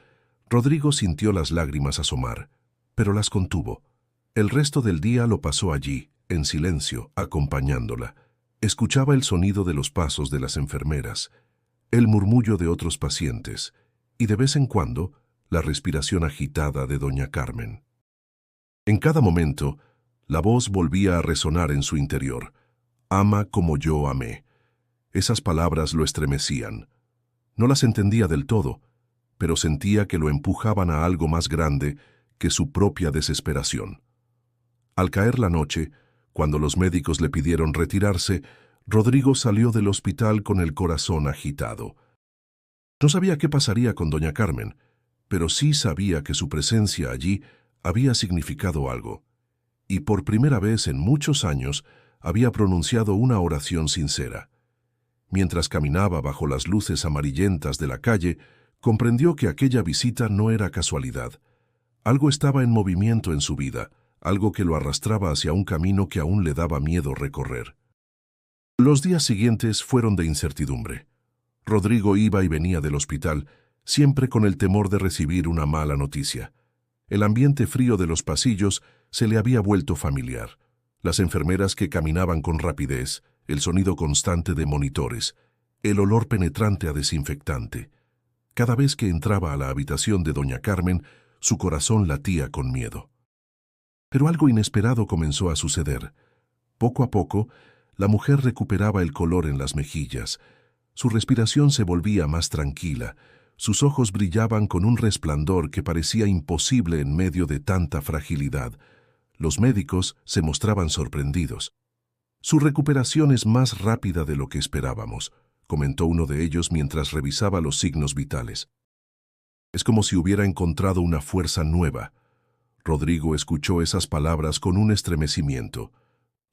Rodrigo sintió las lágrimas asomar, pero las contuvo. El resto del día lo pasó allí, en silencio, acompañándola. Escuchaba el sonido de los pasos de las enfermeras, el murmullo de otros pacientes, y de vez en cuando, la respiración agitada de doña Carmen. En cada momento, la voz volvía a resonar en su interior: «Ama como yo amé». Esas palabras lo estremecían. No las entendía del todo, pero sentía que lo empujaban a algo más grande que su propia desesperación. Al caer la noche, cuando los médicos le pidieron retirarse, Rodrigo salió del hospital con el corazón agitado. No sabía qué pasaría con doña Carmen, pero sí sabía que su presencia allí había significado algo, y por primera vez en muchos años había pronunciado una oración sincera. Mientras caminaba bajo las luces amarillentas de la calle, comprendió que aquella visita no era casualidad. Algo estaba en movimiento en su vida, algo que lo arrastraba hacia un camino que aún le daba miedo recorrer. Los días siguientes fueron de incertidumbre. Rodrigo iba y venía del hospital, siempre con el temor de recibir una mala noticia. El ambiente frío de los pasillos se le había vuelto familiar. Las enfermeras que caminaban con rapidez, el sonido constante de monitores, el olor penetrante a desinfectante. Cada vez que entraba a la habitación de doña Carmen, su corazón latía con miedo. Pero algo inesperado comenzó a suceder. Poco a poco, la mujer recuperaba el color en las mejillas. Su respiración se volvía más tranquila. Sus ojos brillaban con un resplandor que parecía imposible en medio de tanta fragilidad. Los médicos se mostraban sorprendidos. «Su recuperación es más rápida de lo que esperábamos», comentó uno de ellos mientras revisaba los signos vitales. «Es como si hubiera encontrado una fuerza nueva». Rodrigo escuchó esas palabras con un estremecimiento.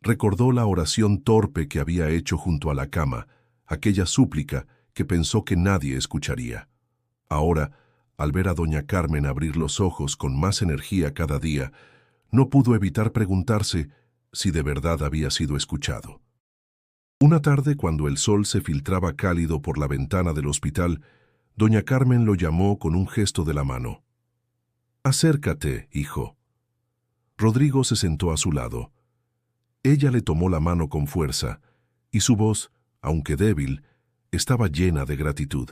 Recordó la oración torpe que había hecho junto a la cama, aquella súplica que pensó que nadie escucharía. Ahora, al ver a doña Carmen abrir los ojos con más energía cada día, no pudo evitar preguntarse si de verdad había sido escuchado. Una tarde, cuando el sol se filtraba cálido por la ventana del hospital, doña Carmen lo llamó con un gesto de la mano. «Acércate, hijo». Rodrigo se sentó a su lado. Ella le tomó la mano con fuerza, y su voz, aunque débil, estaba llena de gratitud.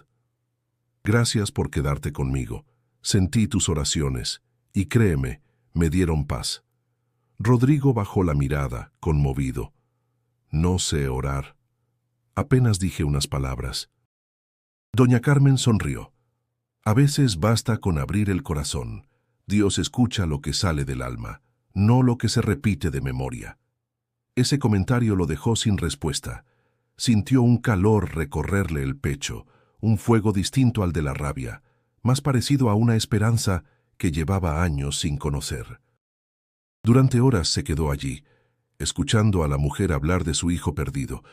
«Gracias por quedarte conmigo. Sentí tus oraciones, y créeme, me dieron paz». Rodrigo bajó la mirada, conmovido. «No sé orar. Apenas dije unas palabras». Doña Carmen sonrió. «A veces basta con abrir el corazón. Dios escucha lo que sale del alma, no lo que se repite de memoria». Ese comentario lo dejó sin respuesta. Sintió un calor recorrerle el pecho, un fuego distinto al de la rabia, más parecido a una esperanza que llevaba años sin conocer. Durante horas se quedó allí, escuchando a la mujer hablar de su hijo perdido,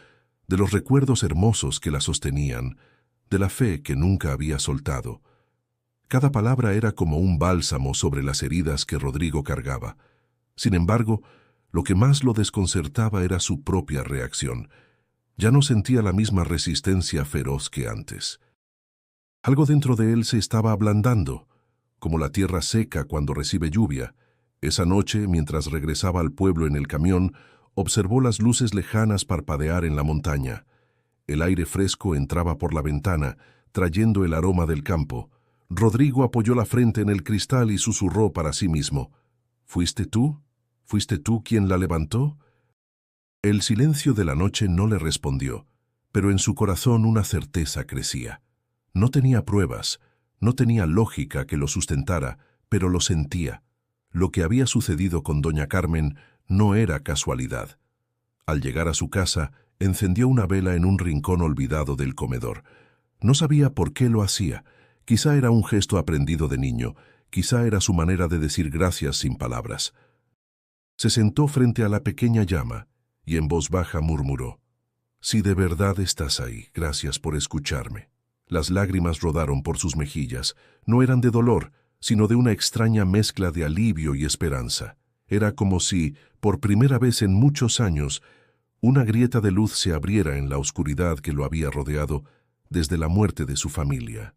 de los recuerdos hermosos que la sostenían, de la fe que nunca había soltado. Cada palabra era como un bálsamo sobre las heridas que Rodrigo cargaba. Sin embargo, lo que más lo desconcertaba era su propia reacción. Ya no sentía la misma resistencia feroz que antes. Algo dentro de él se estaba ablandando, como la tierra seca cuando recibe lluvia. Esa noche, mientras regresaba al pueblo en el camión, observó las luces lejanas parpadear en la montaña. El aire fresco entraba por la ventana, trayendo el aroma del campo. Rodrigo apoyó la frente en el cristal y susurró para sí mismo. «¿Fuiste tú? ¿Fuiste tú quien la levantó?». El silencio de la noche no le respondió, pero en su corazón una certeza crecía. No tenía pruebas, no tenía lógica que lo sustentara, pero lo sentía. Lo que había sucedido con doña Carmen no era casualidad. Al llegar a su casa, encendió una vela en un rincón olvidado del comedor. No sabía por qué lo hacía. Quizá era un gesto aprendido de niño, quizá era su manera de decir gracias sin palabras. Se sentó frente a la pequeña llama y en voz baja murmuró: «Si de verdad estás ahí, gracias por escucharme». Las lágrimas rodaron por sus mejillas. No eran de dolor, sino de una extraña mezcla de alivio y esperanza. Era como si, por primera vez en muchos años, una grieta de luz se abriera en la oscuridad que lo había rodeado desde la muerte de su familia.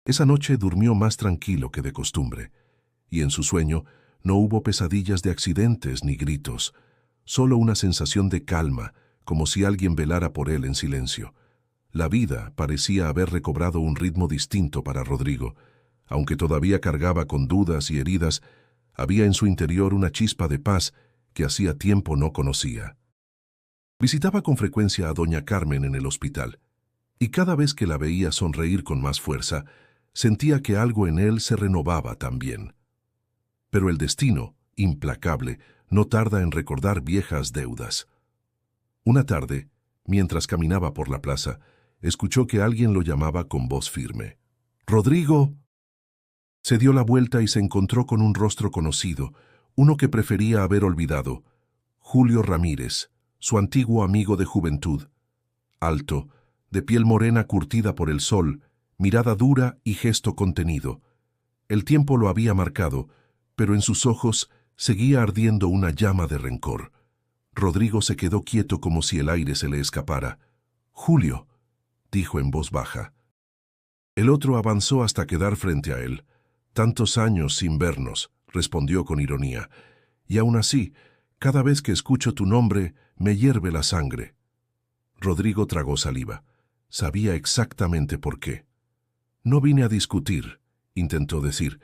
Esa noche durmió más tranquilo que de costumbre, y en su sueño no hubo pesadillas de accidentes ni gritos, solo una sensación de calma, como si alguien velara por él en silencio. La vida parecía haber recobrado un ritmo distinto para Rodrigo. Aunque todavía cargaba con dudas y heridas, había en su interior una chispa de paz que hacía tiempo no conocía. Visitaba con frecuencia a doña Carmen en el hospital, y cada vez que la veía sonreír con más fuerza, sentía que algo en él se renovaba también. Pero el destino, implacable, no tarda en recordar viejas deudas. Una tarde, mientras caminaba por la plaza, escuchó que alguien lo llamaba con voz firme. «¡Rodrigo!». Se dio la vuelta y se encontró con un rostro conocido, uno que prefería haber olvidado: Julio Ramírez, su antiguo amigo de juventud. Alto, de piel morena curtida por el sol, mirada dura y gesto contenido. El tiempo lo había marcado, pero en sus ojos seguía ardiendo una llama de rencor. Rodrigo se quedó quieto como si el aire se le escapara. «Julio», dijo en voz baja. El otro avanzó hasta quedar frente a él. «Tantos años sin vernos», respondió con ironía, «y aún así, cada vez que escucho tu nombre, me hierve la sangre». Rodrigo tragó saliva. Sabía exactamente por qué. No vine a discutir, intentó decir,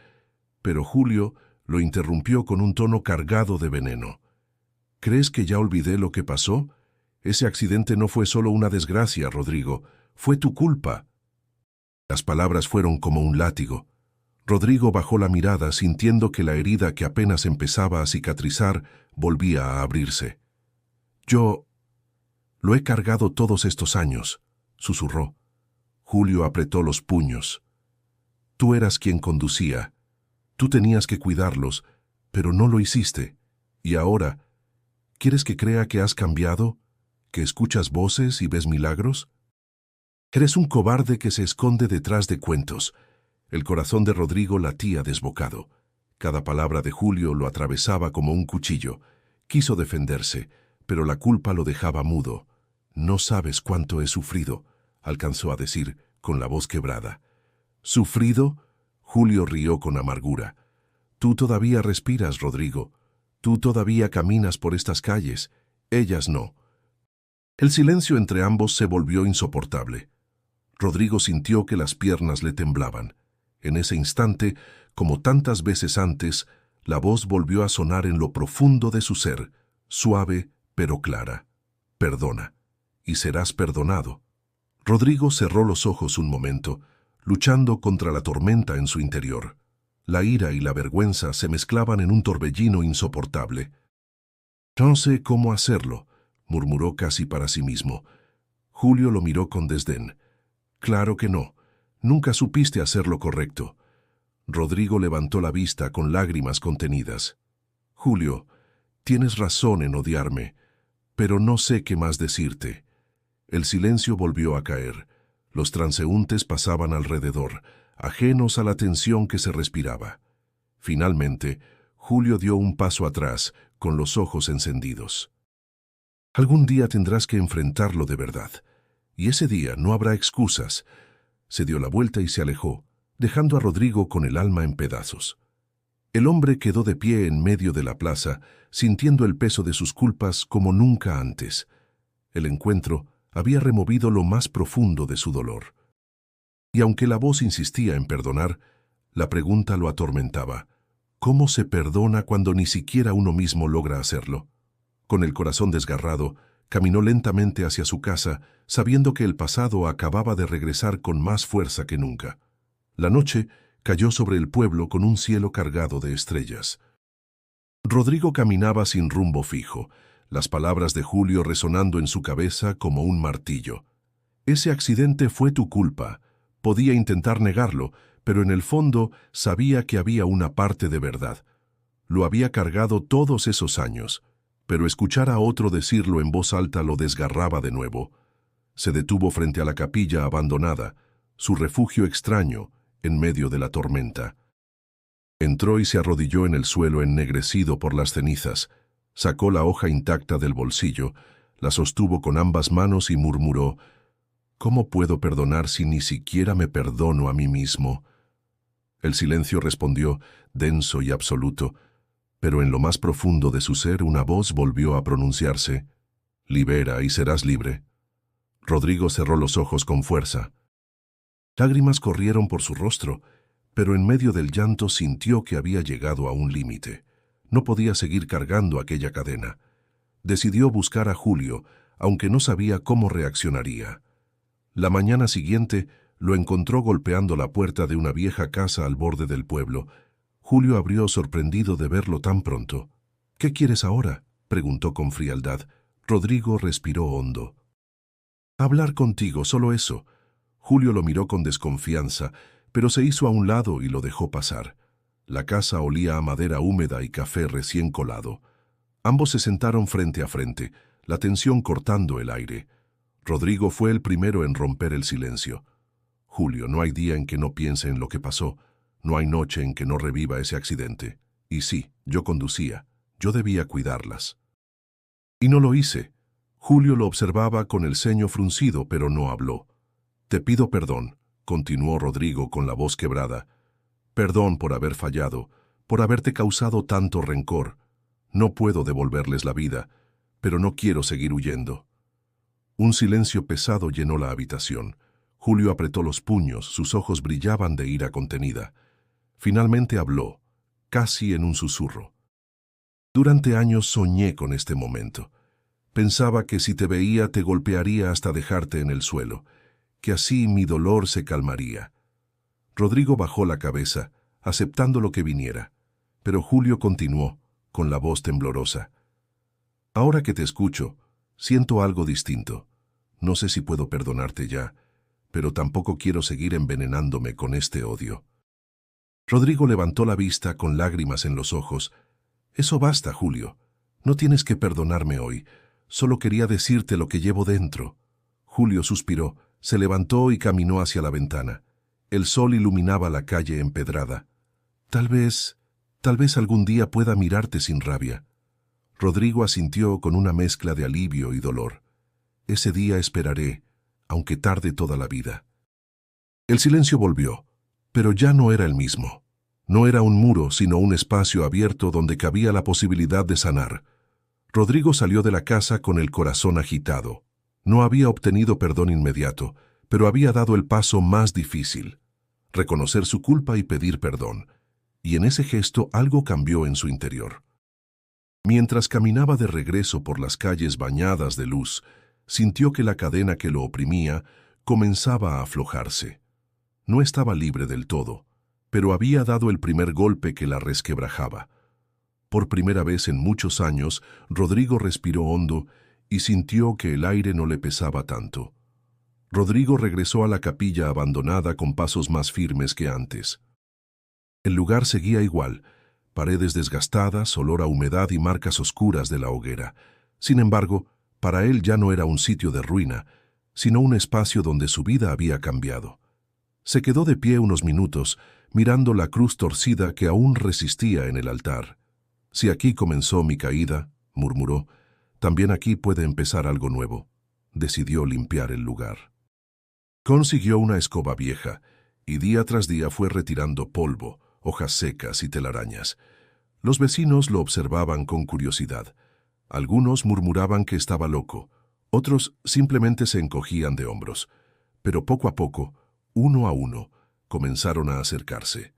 pero Julio lo interrumpió con un tono cargado de veneno. ¿Crees que ya olvidé lo que pasó? Ese accidente no fue solo una desgracia, Rodrigo, fue tu culpa. Las palabras fueron como un látigo. Rodrigo bajó la mirada sintiendo que la herida que apenas empezaba a cicatrizar volvía a abrirse. Yo lo he cargado todos estos años, susurró. Julio apretó los puños. Tú eras quien conducía. Tú tenías que cuidarlos, pero no lo hiciste. Y ahora, ¿quieres que crea que has cambiado? ¿Que escuchas voces y ves milagros? Eres un cobarde que se esconde detrás de cuentos. El corazón de Rodrigo latía desbocado. Cada palabra de Julio lo atravesaba como un cuchillo. Quiso defenderse, pero la culpa lo dejaba mudo. No sabes cuánto he sufrido, alcanzó a decir, con la voz quebrada. ¿Sufrido? Julio rió con amargura. Tú todavía respiras, Rodrigo. Tú todavía caminas por estas calles. Ellas no. El silencio entre ambos se volvió insoportable. Rodrigo sintió que las piernas le temblaban. En ese instante, como tantas veces antes, la voz volvió a sonar en lo profundo de su ser, suave pero clara. Perdona, y serás perdonado. Rodrigo cerró los ojos un momento, luchando contra la tormenta en su interior. La ira y la vergüenza se mezclaban en un torbellino insoportable. No sé cómo hacerlo, murmuró casi para sí mismo. Julio lo miró con desdén. Claro que no. Nunca supiste hacer lo correcto. Rodrigo levantó la vista con lágrimas contenidas. Julio, tienes razón en odiarme, pero no sé qué más decirte. El silencio volvió a caer. Los transeúntes pasaban alrededor, ajenos a la tensión que se respiraba. Finalmente, Julio dio un paso atrás, con los ojos encendidos. Algún día tendrás que enfrentarlo de verdad, y ese día no habrá excusas. Se dio la vuelta y se alejó, dejando a Rodrigo con el alma en pedazos. El hombre quedó de pie en medio de la plaza, sintiendo el peso de sus culpas como nunca antes. El encuentro había removido lo más profundo de su dolor. Y aunque la voz insistía en perdonar, la pregunta lo atormentaba. ¿Cómo se perdona cuando ni siquiera uno mismo logra hacerlo? Con el corazón desgarrado, caminó lentamente hacia su casa, sabiendo que el pasado acababa de regresar con más fuerza que nunca. La noche cayó sobre el pueblo con un cielo cargado de estrellas. Rodrigo caminaba sin rumbo fijo, las palabras de Julio resonando en su cabeza como un martillo. Ese accidente fue tu culpa. Podía intentar negarlo, pero en el fondo sabía que había una parte de verdad. Lo había cargado todos esos años, pero escuchar a otro decirlo en voz alta lo desgarraba de nuevo. Se detuvo frente a la capilla abandonada, su refugio extraño, en medio de la tormenta. Entró y se arrodilló en el suelo ennegrecido por las cenizas, sacó la hoja intacta del bolsillo, la sostuvo con ambas manos y murmuró: ¿Cómo puedo perdonar si ni siquiera me perdono a mí mismo? El silencio respondió, denso y absoluto, pero en lo más profundo de su ser una voz volvió a pronunciarse: «Libera y serás libre». Rodrigo cerró los ojos con fuerza. Lágrimas corrieron por su rostro, pero en medio del llanto sintió que había llegado a un límite. No podía seguir cargando aquella cadena. Decidió buscar a Julio, aunque no sabía cómo reaccionaría. La mañana siguiente lo encontró golpeando la puerta de una vieja casa al borde del pueblo. Julio abrió sorprendido de verlo tan pronto. «¿Qué quieres ahora?», preguntó con frialdad. Rodrigo respiró hondo. «Hablar contigo, solo eso». Julio lo miró con desconfianza, pero se hizo a un lado y lo dejó pasar. La casa olía a madera húmeda y café recién colado. Ambos se sentaron frente a frente, la tensión cortando el aire. Rodrigo fue el primero en romper el silencio. «Julio, no hay día en que no piense en lo que pasó. No hay noche en que no reviva ese accidente. Y sí, yo conducía. Yo debía cuidarlas». Y no lo hice. Julio lo observaba con el ceño fruncido, pero no habló. «Te pido perdón», continuó Rodrigo con la voz quebrada. «Perdón por haber fallado, por haberte causado tanto rencor. No puedo devolverles la vida, pero no quiero seguir huyendo». Un silencio pesado llenó la habitación. Julio apretó los puños, sus ojos brillaban de ira contenida. Finalmente habló, casi en un susurro. Durante años soñé con este momento. Pensaba que si te veía te golpearía hasta dejarte en el suelo, que así mi dolor se calmaría. Rodrigo bajó la cabeza, aceptando lo que viniera, pero Julio continuó, con la voz temblorosa. Ahora que te escucho, siento algo distinto. No sé si puedo perdonarte ya, pero tampoco quiero seguir envenenándome con este odio. Rodrigo levantó la vista con lágrimas en los ojos. Eso basta, Julio. No tienes que perdonarme hoy. Solo quería decirte lo que llevo dentro. Julio suspiró, se levantó y caminó hacia la ventana. El sol iluminaba la calle empedrada. Tal vez algún día pueda mirarte sin rabia. Rodrigo asintió con una mezcla de alivio y dolor. Ese día esperaré, aunque tarde toda la vida. El silencio volvió, pero ya no era el mismo. No era un muro, sino un espacio abierto donde cabía la posibilidad de sanar. Rodrigo salió de la casa con el corazón agitado. No había obtenido perdón inmediato, pero había dado el paso más difícil: reconocer su culpa y pedir perdón. Y en ese gesto algo cambió en su interior. Mientras caminaba de regreso por las calles bañadas de luz, sintió que la cadena que lo oprimía comenzaba a aflojarse. No estaba libre del todo, pero había dado el primer golpe que la resquebrajaba. Por primera vez en muchos años, Rodrigo respiró hondo y sintió que el aire no le pesaba tanto. Rodrigo regresó a la capilla abandonada con pasos más firmes que antes. El lugar seguía igual: paredes desgastadas, olor a humedad y marcas oscuras de la hoguera. Sin embargo, para él ya no era un sitio de ruina, sino un espacio donde su vida había cambiado. Se quedó de pie unos minutos, mirando la cruz torcida que aún resistía en el altar. «Si aquí comenzó mi caída», murmuró, «también aquí puede empezar algo nuevo». Decidió limpiar el lugar. Consiguió una escoba vieja, y día tras día fue retirando polvo, hojas secas y telarañas. Los vecinos lo observaban con curiosidad. Algunos murmuraban que estaba loco, otros simplemente se encogían de hombros. Pero poco a poco, uno a uno, comenzaron a acercarse.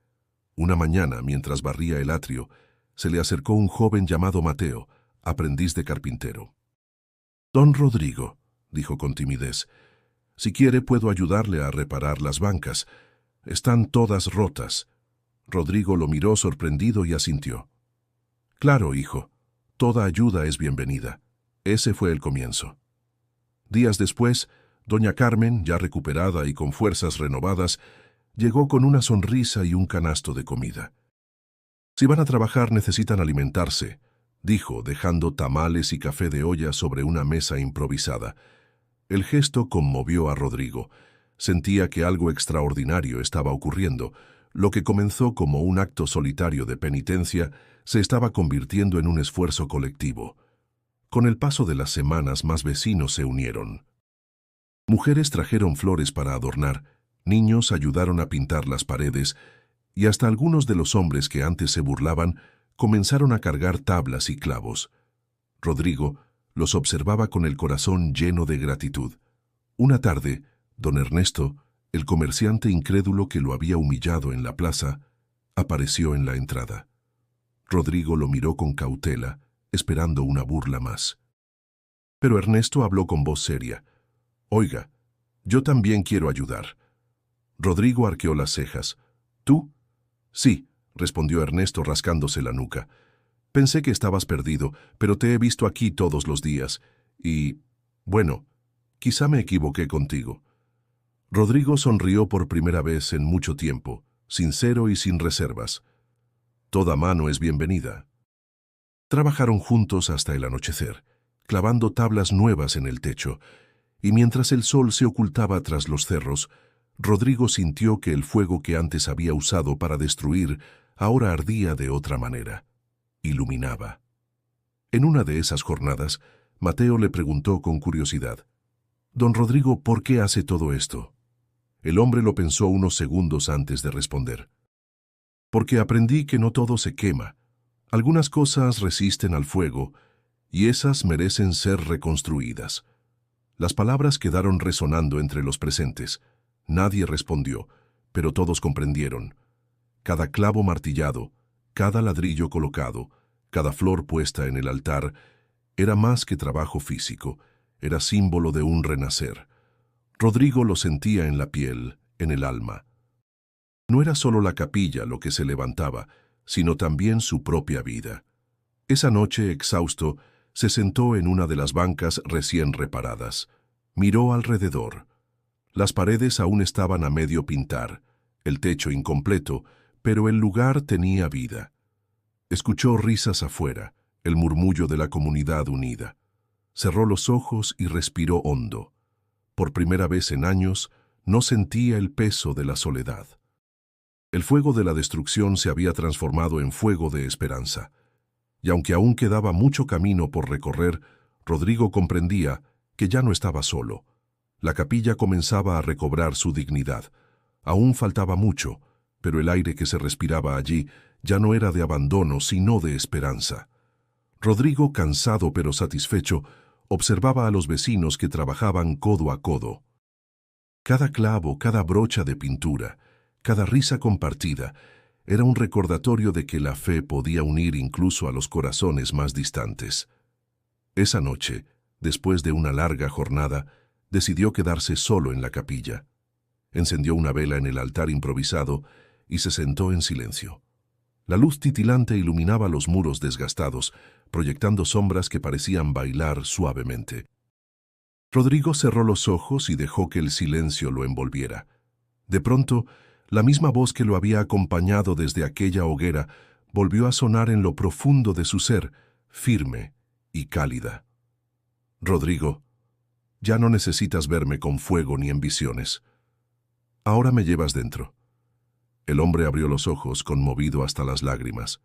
Una mañana, mientras barría el atrio, se le acercó un joven llamado Mateo, aprendiz de carpintero. «Don Rodrigo», dijo con timidez, «si quiere puedo ayudarle a reparar las bancas. Están todas rotas». Rodrigo lo miró sorprendido y asintió. «Claro, hijo, toda ayuda es bienvenida». Ese fue el comienzo. Días después, doña Carmen, ya recuperada y con fuerzas renovadas, llegó con una sonrisa y un canasto de comida. «Si van a trabajar necesitan alimentarse», dijo, dejando tamales y café de olla sobre una mesa improvisada. El gesto conmovió a Rodrigo. Sentía que algo extraordinario estaba ocurriendo. Lo que comenzó como un acto solitario de penitencia se estaba convirtiendo en un esfuerzo colectivo. Con el paso de las semanas, más vecinos se unieron. Mujeres trajeron flores para adornar, niños ayudaron a pintar las paredes, y hasta algunos de los hombres que antes se burlaban comenzaron a cargar tablas y clavos. Rodrigo los observaba con el corazón lleno de gratitud. Una tarde, don Ernesto, el comerciante incrédulo que lo había humillado en la plaza, apareció en la entrada. Rodrigo lo miró con cautela, esperando una burla más. Pero Ernesto habló con voz seria. «Oiga, yo también quiero ayudar». Rodrigo arqueó las cejas. «¿Tú?» «Sí», respondió Ernesto rascándose la nuca. «Pensé que estabas perdido, pero te he visto aquí todos los días. Y, bueno, quizá me equivoqué contigo». Rodrigo sonrió por primera vez en mucho tiempo, sincero y sin reservas. «Toda mano es bienvenida». Trabajaron juntos hasta el anochecer, clavando tablas nuevas en el techo, y mientras el sol se ocultaba tras los cerros, Rodrigo sintió que el fuego que antes había usado para destruir ahora ardía de otra manera. Iluminaba. En una de esas jornadas, Mateo le preguntó con curiosidad: «Don Rodrigo, ¿por qué hace todo esto?». El hombre lo pensó unos segundos antes de responder. «Porque aprendí que no todo se quema. Algunas cosas resisten al fuego, y esas merecen ser reconstruidas». Las palabras quedaron resonando entre los presentes. Nadie respondió, pero todos comprendieron. Cada clavo martillado, cada ladrillo colocado, cada flor puesta en el altar, era más que trabajo físico, era símbolo de un renacer. Rodrigo lo sentía en la piel, en el alma. No era solo la capilla lo que se levantaba, sino también su propia vida. Esa noche, exhausto, se sentó en una de las bancas recién reparadas. Miró alrededor. Las paredes aún estaban a medio pintar, el techo incompleto, pero el lugar tenía vida. Escuchó risas afuera, el murmullo de la comunidad unida. Cerró los ojos y respiró hondo. Por primera vez en años, no sentía el peso de la soledad. El fuego de la destrucción se había transformado en fuego de esperanza. Y aunque aún quedaba mucho camino por recorrer, Rodrigo comprendía que ya no estaba solo. La capilla comenzaba a recobrar su dignidad. Aún faltaba mucho, pero el aire que se respiraba allí ya no era de abandono, sino de esperanza. Rodrigo, cansado pero satisfecho, observaba a los vecinos que trabajaban codo a codo. Cada clavo, cada brocha de pintura, cada risa compartida, era un recordatorio de que la fe podía unir incluso a los corazones más distantes. Esa noche, después de una larga jornada, decidió quedarse solo en la capilla. Encendió una vela en el altar improvisado y se sentó en silencio. La luz titilante iluminaba los muros desgastados, proyectando sombras que parecían bailar suavemente. Rodrigo cerró los ojos y dejó que el silencio lo envolviera. De pronto, la misma voz que lo había acompañado desde aquella hoguera volvió a sonar en lo profundo de su ser, firme y cálida. «Rodrigo, ya no necesitas verme con fuego ni en visiones. Ahora me llevas dentro». El hombre abrió los ojos, conmovido hasta las lágrimas.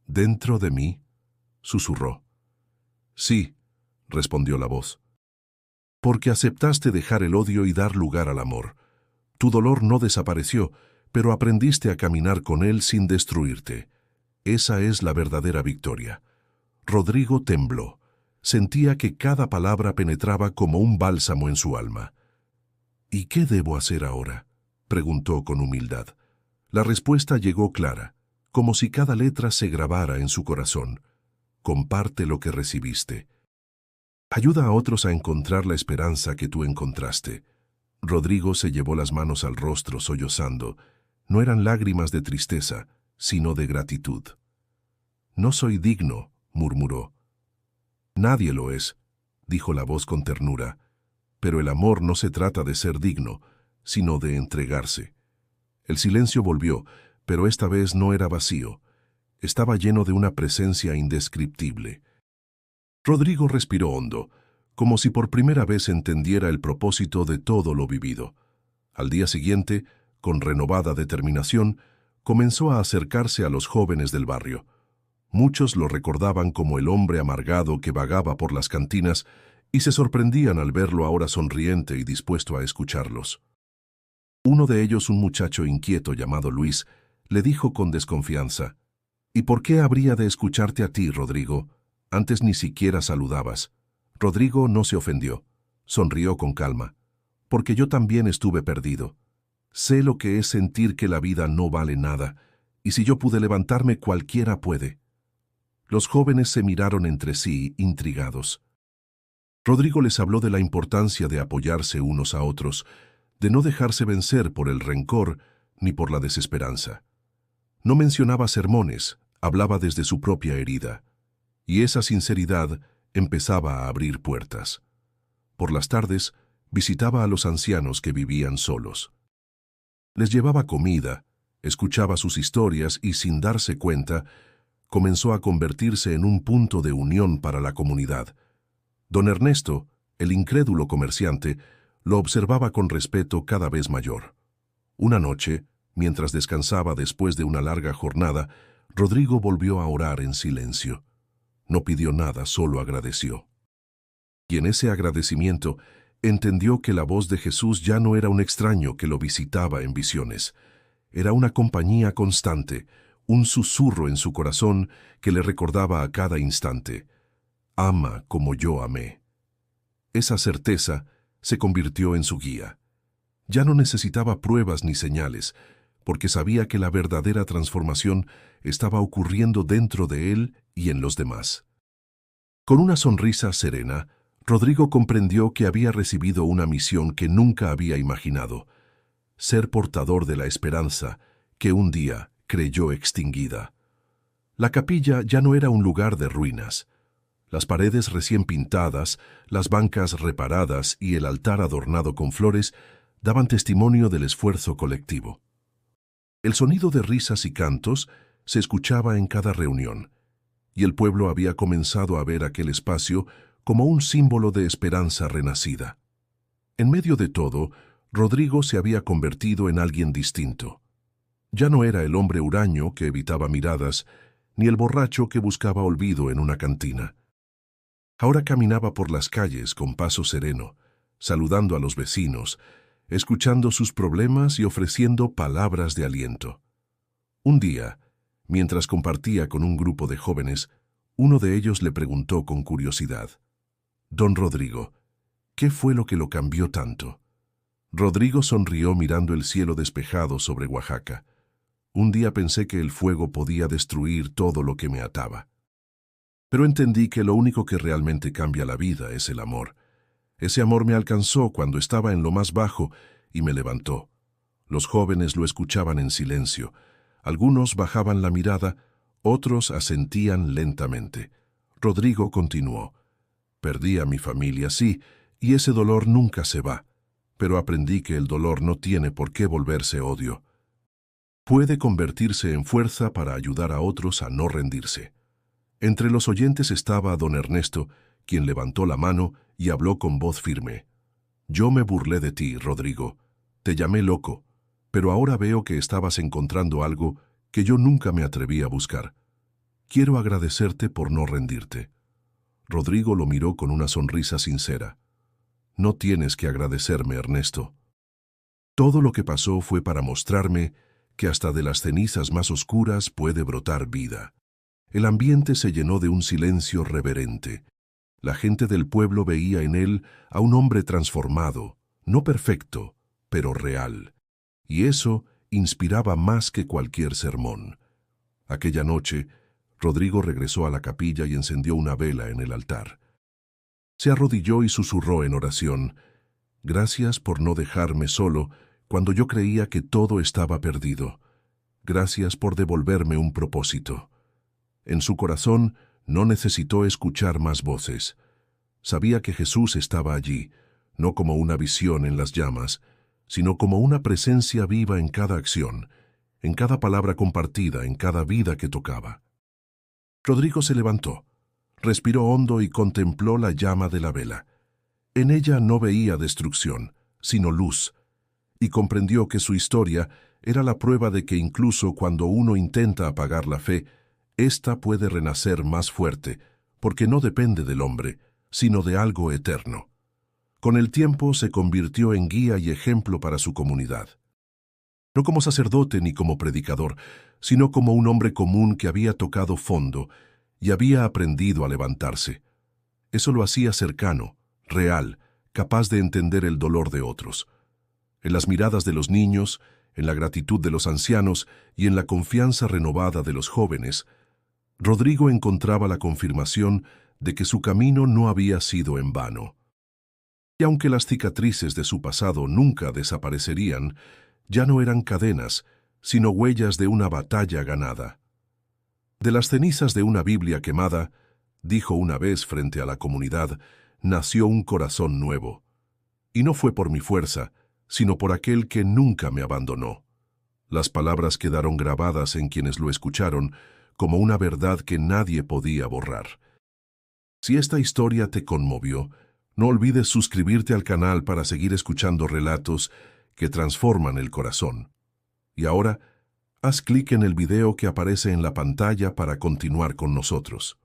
«¿Dentro de mí?», susurró. «Sí», respondió la voz. «Porque aceptaste dejar el odio y dar lugar al amor. Tu dolor no desapareció, pero aprendiste a caminar con él sin destruirte. Esa es la verdadera victoria». Rodrigo tembló. Sentía que cada palabra penetraba como un bálsamo en su alma. «¿Y qué debo hacer ahora?», preguntó con humildad. La respuesta llegó clara, como si cada letra se grabara en su corazón. «Comparte lo que recibiste. Ayuda a otros a encontrar la esperanza que tú encontraste». Rodrigo se llevó las manos al rostro sollozando. No eran lágrimas de tristeza, sino de gratitud. «No soy digno», murmuró. «Nadie lo es», dijo la voz con ternura. «Pero el amor no se trata de ser digno, sino de entregarse». El silencio volvió, pero esta vez no era vacío. Estaba lleno de una presencia indescriptible. Rodrigo respiró hondo, como si por primera vez entendiera el propósito de todo lo vivido. Al día siguiente, con renovada determinación, comenzó a acercarse a los jóvenes del barrio. Muchos lo recordaban como el hombre amargado que vagaba por las cantinas y se sorprendían al verlo ahora sonriente y dispuesto a escucharlos. Uno de ellos, un muchacho inquieto llamado Luis, le dijo con desconfianza: «¿Y por qué habría de escucharte a ti, Rodrigo? Antes ni siquiera saludabas». Rodrigo no se ofendió. Sonrió con calma. «Porque yo también estuve perdido. Sé lo que es sentir que la vida no vale nada, y si yo pude levantarme, cualquiera puede». Los jóvenes se miraron entre sí, intrigados. Rodrigo les habló de la importancia de apoyarse unos a otros, de no dejarse vencer por el rencor ni por la desesperanza. No mencionaba sermones, hablaba desde su propia herida, y esa sinceridad empezaba a abrir puertas. Por las tardes, visitaba a los ancianos que vivían solos. Les llevaba comida, escuchaba sus historias y, sin darse cuenta, comenzó a convertirse en un punto de unión para la comunidad. Don Ernesto, el incrédulo comerciante, lo observaba con respeto cada vez mayor. Una noche, mientras descansaba después de una larga jornada, Rodrigo volvió a orar en silencio. No pidió nada, solo agradeció. Y en ese agradecimiento entendió que la voz de Jesús ya no era un extraño que lo visitaba en visiones. Era una compañía constante, un susurro en su corazón que le recordaba a cada instante: «Ama como yo amé». Esa certeza se convirtió en su guía. Ya no necesitaba pruebas ni señales, porque sabía que la verdadera transformación estaba ocurriendo dentro de él y en los demás. Con una sonrisa serena, Rodrigo comprendió que había recibido una misión que nunca había imaginado: ser portador de la esperanza que un día creyó extinguida. La capilla ya no era un lugar de ruinas. Las paredes recién pintadas, las bancas reparadas y el altar adornado con flores daban testimonio del esfuerzo colectivo. El sonido de risas y cantos se escuchaba en cada reunión, y el pueblo había comenzado a ver aquel espacio como un símbolo de esperanza renacida. En medio de todo, Rodrigo se había convertido en alguien distinto. Ya no era el hombre huraño que evitaba miradas, ni el borracho que buscaba olvido en una cantina. Ahora caminaba por las calles con paso sereno, saludando a los vecinos, escuchando sus problemas y ofreciendo palabras de aliento. Un día, mientras compartía con un grupo de jóvenes, uno de ellos le preguntó con curiosidad: «Don Rodrigo, ¿qué fue lo que lo cambió tanto?». Rodrigo sonrió mirando el cielo despejado sobre Oaxaca. «Un día pensé que el fuego podía destruir todo lo que me ataba. Pero entendí que lo único que realmente cambia la vida es el amor. Ese amor me alcanzó cuando estaba en lo más bajo y me levantó». Los jóvenes lo escuchaban en silencio. Algunos bajaban la mirada, otros asentían lentamente. Rodrigo continuó: «Perdí a mi familia, sí, y ese dolor nunca se va. Pero aprendí que el dolor no tiene por qué volverse odio. Puede convertirse en fuerza para ayudar a otros a no rendirse». Entre los oyentes estaba don Ernesto, quien levantó la mano y habló con voz firme: «Yo me burlé de ti, Rodrigo. Te llamé loco, pero ahora veo que estabas encontrando algo que yo nunca me atreví a buscar. Quiero agradecerte por no rendirte». Rodrigo lo miró con una sonrisa sincera. «No tienes que agradecerme, Ernesto. Todo lo que pasó fue para mostrarme que hasta de las cenizas más oscuras puede brotar vida». El ambiente se llenó de un silencio reverente. La gente del pueblo veía en él a un hombre transformado, no perfecto, pero real. Y eso inspiraba más que cualquier sermón. Aquella noche, Rodrigo regresó a la capilla y encendió una vela en el altar. Se arrodilló y susurró en oración: «Gracias por no dejarme solo cuando yo creía que todo estaba perdido. Gracias por devolverme un propósito». En su corazón no necesitó escuchar más voces. Sabía que Jesús estaba allí, no como una visión en las llamas, sino como una presencia viva en cada acción, en cada palabra compartida, en cada vida que tocaba. Rodrigo se levantó, respiró hondo y contempló la llama de la vela. En ella no veía destrucción, sino luz, y comprendió que su historia era la prueba de que incluso cuando uno intenta apagar la fe, ésta puede renacer más fuerte, porque no depende del hombre, sino de algo eterno. Con el tiempo se convirtió en guía y ejemplo para su comunidad. No como sacerdote ni como predicador, sino como un hombre común que había tocado fondo y había aprendido a levantarse. Eso lo hacía cercano, real, capaz de entender el dolor de otros. En las miradas de los niños, en la gratitud de los ancianos y en la confianza renovada de los jóvenes, Rodrigo encontraba la confirmación de que su camino no había sido en vano. Y aunque las cicatrices de su pasado nunca desaparecerían, ya no eran cadenas, sino huellas de una batalla ganada. De las cenizas de una Biblia quemada, dijo una vez frente a la comunidad, nació un corazón nuevo. Y no fue por mi fuerza, sino por aquel que nunca me abandonó. Las palabras quedaron grabadas en quienes lo escucharon como una verdad que nadie podía borrar. Si esta historia te conmovió, no olvides suscribirte al canal para seguir escuchando relatos que transforman el corazón. Y ahora, haz clic en el video que aparece en la pantalla para continuar con nosotros.